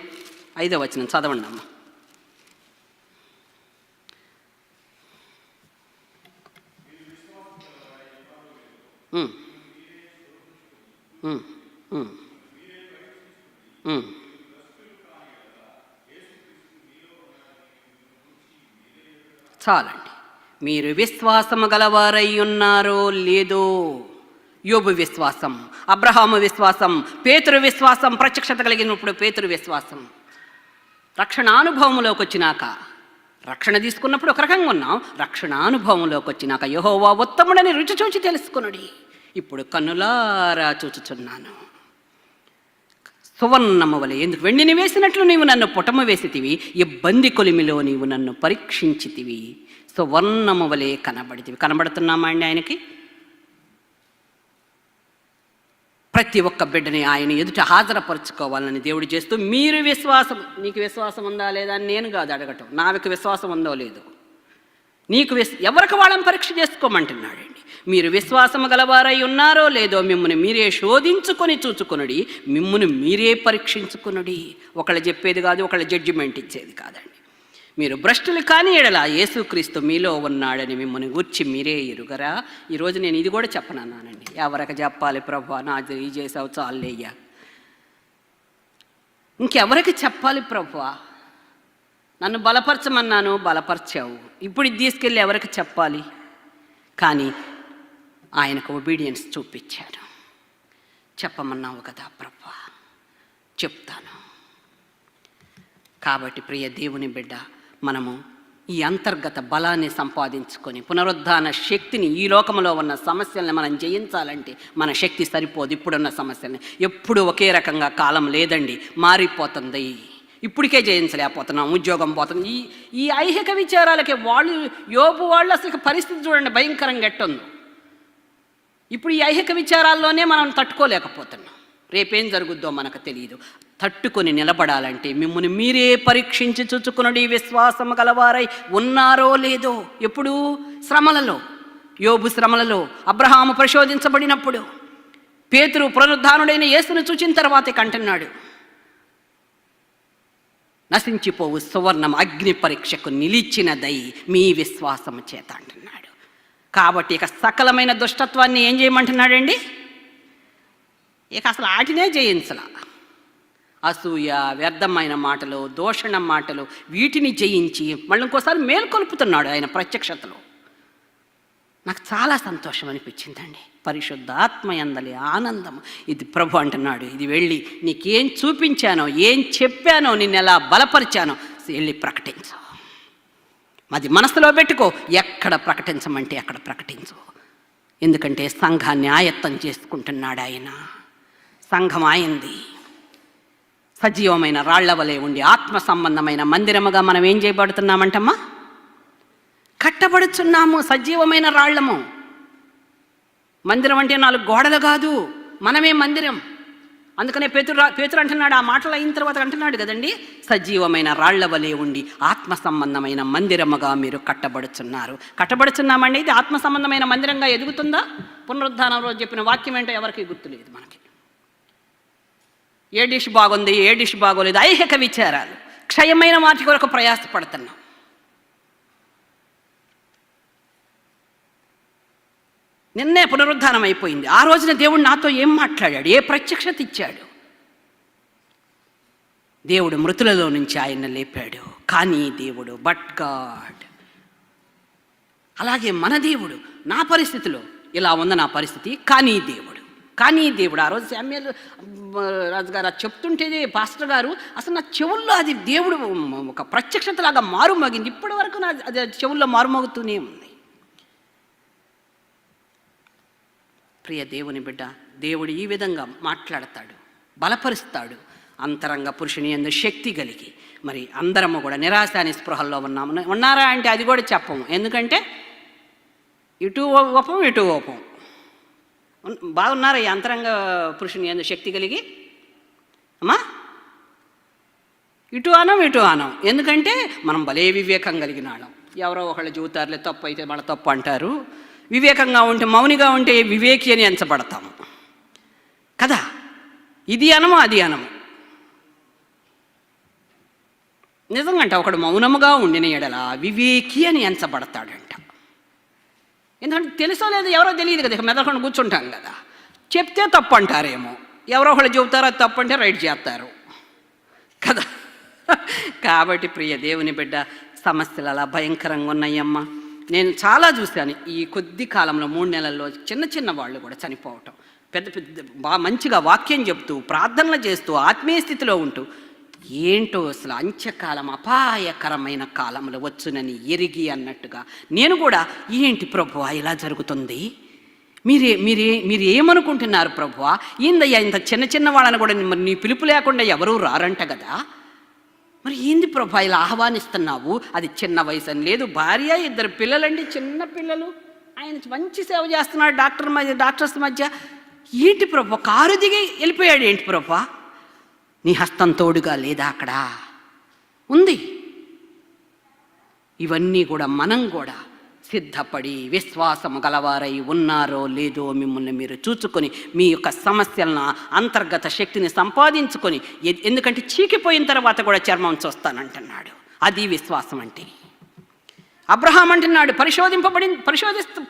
F: 5వ వచనం చదవండి అమ్మ. చాలండి. మీరు విశ్వాసము గలవారై ఉన్నారో లేదో, యోబు విశ్వాసం, అబ్రహాము విశ్వాసం, పేతురు విశ్వాసం, ప్రత్యక్షత కలిగినప్పుడు పేతురు విశ్వాసం, రక్షణ అనుభవంలోకి వచ్చినాక, రక్షణ తీసుకున్నప్పుడు ఒక రకంగా ఉన్నాం, రక్షణ అనుభవంలోకి వచ్చినాక యెహోవా ఉత్తముడని రుచి చూచి తెలుసుకునుడి. ఇప్పుడు కన్నులారా చూచుచున్నాను. సువర్ణము వలె, ఎందుకు వెండిని వేసినట్లు నీవు నన్ను పుటము వేసితివి, ఇబ్బంది కొలిమిలో నీవు నన్ను పరీక్షించితివి, సువర్ణము వలె కనబడితివి. కనబడుతున్నామా అండి ఆయనకి? ప్రతి ఒక్క బిడ్డని ఆయన ఎదుట హాజరపరుచుకోవాలని దేవుడు చేస్తూ, మీరు విశ్వాసం, నీకు విశ్వాసం ఉందా లేదా అని నేను కాదు అడగటం, నాకు విశ్వాసం ఉందో లేదో, నీకు ఎవరికి వాళ్ళని పరీక్ష చేసుకోమంటున్నాడండి. మీరు విశ్వాసము గలవారై ఉన్నారో లేదో మిమ్మల్ని మీరే శోధించుకొని చూచుకొనుడి, మిమ్మల్ని మీరే పరీక్షించుకొనుడి. ఒకళ్ళు చెప్పేది కాదు, ఒకళ్ళు జడ్జిమెంట్ ఇచ్చేది కాదండి. మీరు భ్రష్టులు కాని ఎడల యేసుక్రీస్తు మీలో ఉన్నాడని మిమ్మల్ని గూర్చి మీరే ఎరుగరా. ఈరోజు నేను ఇది కూడా చెప్పనన్నానండి. ఎవరికి చెప్పాలి ప్రభువా, నాది ఈ చేసావు చాలేయ్యా, ఇంకెవరికి చెప్పాలి ప్రభువా, నన్ను బలపరచమన్నాను బలపరిచావు, ఇప్పుడు ఇది తీసుకెళ్ళి ఎవరికి చెప్పాలి? కానీ ఆయనకు ఒబీడియన్స్ చూపించాను. చెప్పమన్నావు కదా ప్రభువా, చెప్తాను. కాబట్టి ప్రియ దేవుని బిడ్డ, మనము ఈ అంతర్గత బలాన్ని సంపాదించుకొని పునరుద్ధాన శక్తిని, ఈ లోకంలో ఉన్న సమస్యల్ని మనం జయించాలంటే మన శక్తి సరిపోదు. ఇప్పుడున్న సమస్యల్ని ఎప్పుడు ఒకే రకంగా కాలం లేదండి, మారిపోతుంది. ఇప్పటికే జయించలేకపోతున్నాం, ఉద్యోగం పోతుంది. ఈ ఐహిక విచారాలకి యోబు వాళ్ళు అసలు పరిస్థితి చూడండి భయంకరంగా ఎట్టుందో. ఇప్పుడు ఈ ఐహిక విచారాల్లోనే మనం తట్టుకోలేకపోతున్నాం. రేపేం జరుగుద్దో మనకు తెలియదు. తట్టుకొని నిలబడాలంటే మిమ్మల్ని మీరే పరీక్షించి చూచుకునడి, విశ్వాసము గలవారై ఉన్నారో లేదో. ఎప్పుడు? శ్రమలలో. యోబు శ్రమలలో, అబ్రహాము పరిశోధించబడినప్పుడు, పేతురు పునరుద్ధానుడైన యేసును చూచిన తర్వాతే కంటున్నాడు, నశించిపోవు సువర్ణం అగ్ని పరీక్షకు నిలిచినదై మీ విశ్వాసము చేత అంటున్నాడు. కాబట్టి ఇక సకలమైన దుష్టత్వాన్ని ఏం చేయమంటున్నాడండి? ఇక అసలు ఆటినే జయించలా. అసూయ, వ్యర్థమైన మాటలు, దూషణ మాటలు, వీటిని జయించి మళ్ళీ ఇంకోసారి మేల్కొల్పుతున్నాడు ఆయన ప్రత్యక్షతలో. నాకు చాలా సంతోషం అనిపించిందండి. పరిశుద్ధాత్మయందలి ఆనందం. ఇది ప్రభు అంటున్నాడు, ఇది వెళ్ళి నీకేం చూపించానో, ఏం చెప్పానో, నిన్ను ఎలా బలపరిచానో వెళ్ళి ప్రకటించు. అది మనసులో పెట్టుకో. ఎక్కడ ప్రకటించమంటే అక్కడ ప్రకటించు. ఎందుకంటే సంఘాన్ని ఆయత్తం చేసుకుంటున్నాడు ఆయన. సంఘం అయింది సజీవమైన రాళ్ల వలె ఉండి ఆత్మ సంబంధమైన మందిరముగా మనం ఏం చేయబడుతున్నామంటమ్మా? కట్టబడుచున్నాము. సజీవమైన రాళ్లము. మందిరం అంటే 4 గోడలు కాదు, మనమే మందిరం. అందుకనే పేతురు అంటున్నాడు, ఆ మాటలు అయిన తర్వాత అంటున్నాడు కదండి, సజీవమైన రాళ్ల వలె ఉండి ఆత్మ సంబంధమైన మందిరముగా మీరు కట్టబడుచున్నారు. కట్టబడుచున్నామండి. ఇది ఆత్మ సంబంధమైన మందిరంగా ఎదుగుతుందా? పునరుద్ధానం రోజు చెప్పిన వాక్యం ఏంటో ఎవరికి గుర్తులేదు మనకి. ఏ డిష్ బాగుంది, ఏ డిష్ బాగోలేదు, ఐహిక విచారాలు, క్షయమైన వాటి కొరకు ప్రయాసపడుతున్నాం. నిన్నే పునరుద్ధానం అయిపోయింది. ఆ రోజున దేవుడు నాతో ఏం మాట్లాడాడు, ఏ ప్రత్యక్షత ఇచ్చాడు? దేవుడు మృతులలో నుంచి ఆయన లేపాడు. కానీ దేవుడు, బట్ గాడ్. అలాగే మన దేవుడు, నా పరిస్థితిలో ఇలా ఉంది నా పరిస్థితి, కానీ దేవుడు కానీ దేవుడు ఆ రోజు శామ్యూయల్ రాజుగారు అది చెప్తుంటేనే పాస్టర్ గారు అసలు నా చెవుల్లో అది దేవుడు ఒక ప్రత్యక్షతలాగా మారుమోగింది. ఇప్పటి వరకు నా అది చెవుల్లో మారుమోగుతూనే ఉంది. ప్రియ దేవుని బిడ్డ, దేవుడు ఈ విధంగా మాట్లాడతాడు, బలపరుస్తాడు. అంతరంగ పురుషుని యందు శక్తి కలిగి మరి అందరము కూడా నిరాశ నిస్పృహల్లో ఉన్నారా అంటే అది కూడా చెప్పము. ఎందుకంటే ఇటు ఓపం ఇటు ఓపం. బాగున్నారా ఈ అంతరంగ పురుషుని యందు శక్తి కలిగి? అమ్మా ఇటు అనం ఇటు అనం. ఎందుకంటే మనం భలే వివేకం కలిగిన వాళ్ళం. ఎవరో ఒకళ్ళు చెబుతారులే, తప్పు అయితే మళ్ళీ తప్పు అంటారు. వివేకంగా ఉంటే, మౌనిగా ఉంటే వివేకి అని ఎంచబడతాము కదా. ఇది అనము అది అనము. నిజంగంట ఒకడు మౌనముగా ఉండిన ఎడల వివేకి అని ఎంచబడతాడంట. ఎందుకంటే తెలుసో లేదు ఎవరో తెలియదు కదా, మెదకుండా కూర్చుంటాం కదా. చెప్తే తప్పు అంటారేమో, ఎవరో ఒకళ్ళు చెబుతారో అది తప్పు అంటే రైట్ చేస్తారు కదా. కాబట్టి ప్రియ దేవుని బిడ్డ, సమస్యలు అలా భయంకరంగా ఉన్నాయమ్మా. నేను చాలా చూశాను ఈ కొద్ది కాలంలో, 3 నెలల్లో చిన్న చిన్న వాళ్ళు కూడా చనిపోవటం. పెద్ద పెద్ద బాగా మంచిగా వాక్యం చెప్తూ, ప్రార్థనలు చేస్తూ, ఆత్మీయ స్థితిలో ఉంటూ, ఏంటో అసలు అంత్యకాలం అపాయకరమైన కాలంలో వచ్చునని ఎరిగి అన్నట్టుగా నేను కూడా, ఏంటి ప్రభువా ఇలా జరుగుతుంది, మీరు ఏమనుకుంటున్నారు ప్రభువా, ఏందయ్యా ఇంత చిన్న చిన్న వాళ్ళని కూడా మరి నీ పిలుపు లేకుండా ఎవరూ రారంట కదా, మరి ఏంది ప్రభా ఇలా ఆహ్వానిస్తున్నావు? అది చిన్న వయసు అని లేదు, భార్య 2 పిల్లలండి, చిన్న పిల్లలు. ఆయన మంచి సేవ చేస్తున్నాడు డాక్టర్స్ మధ్య. ఏంటి ప్రభా, కారు దిగి వెళ్ళిపోయాడు ఏంటి ప్రభా? నీ హస్తం తోడుగా లేదా? అక్కడ ఉంది. ఇవన్నీ కూడా మనం కూడా సిద్ధపడి విశ్వాసము గలవారై ఉన్నారో లేదో మిమ్మల్ని మీరు చూచుకొని మీ యొక్క సమస్యలను, అంతర్గత శక్తిని సంపాదించుకొని, ఎందుకంటే చీకిపోయిన తర్వాత కూడా చర్మం చూస్తానంటున్నాడు. అది విశ్వాసం అంటే. అబ్రహాం అంటున్నాడు పరిశోధిస్తూ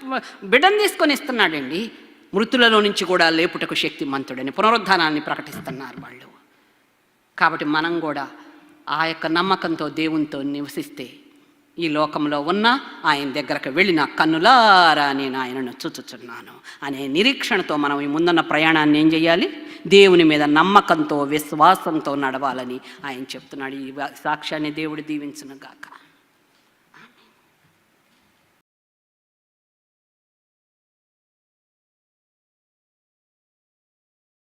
F: బిడ్డను తీసుకొని ఇస్తున్నాడండి. మృతులలో నుంచి కూడా లేపుటకు శక్తిమంతుడని పునరుద్ధానాన్ని ప్రకటిస్తున్నారు వాళ్ళు. కాబట్టి మనం కూడా ఆ యొక్క నమ్మకంతో దేవునితో నివసిస్తే, ఈ లోకంలో ఉన్న ఆయన దగ్గరకు వెళ్ళిన కన్నులారా నేను ఆయనను చూచుచున్నాను అనే నిరీక్షణతో మనం ఈ ముందున్న ప్రయాణాన్ని ఏం చేయాలి? దేవుని మీద నమ్మకంతో, విశ్వాసంతో నడవాలని ఆయన చెప్తున్నాడు. ఈ సాక్ష్యాన్ని దేవుడు దీవించును గాక.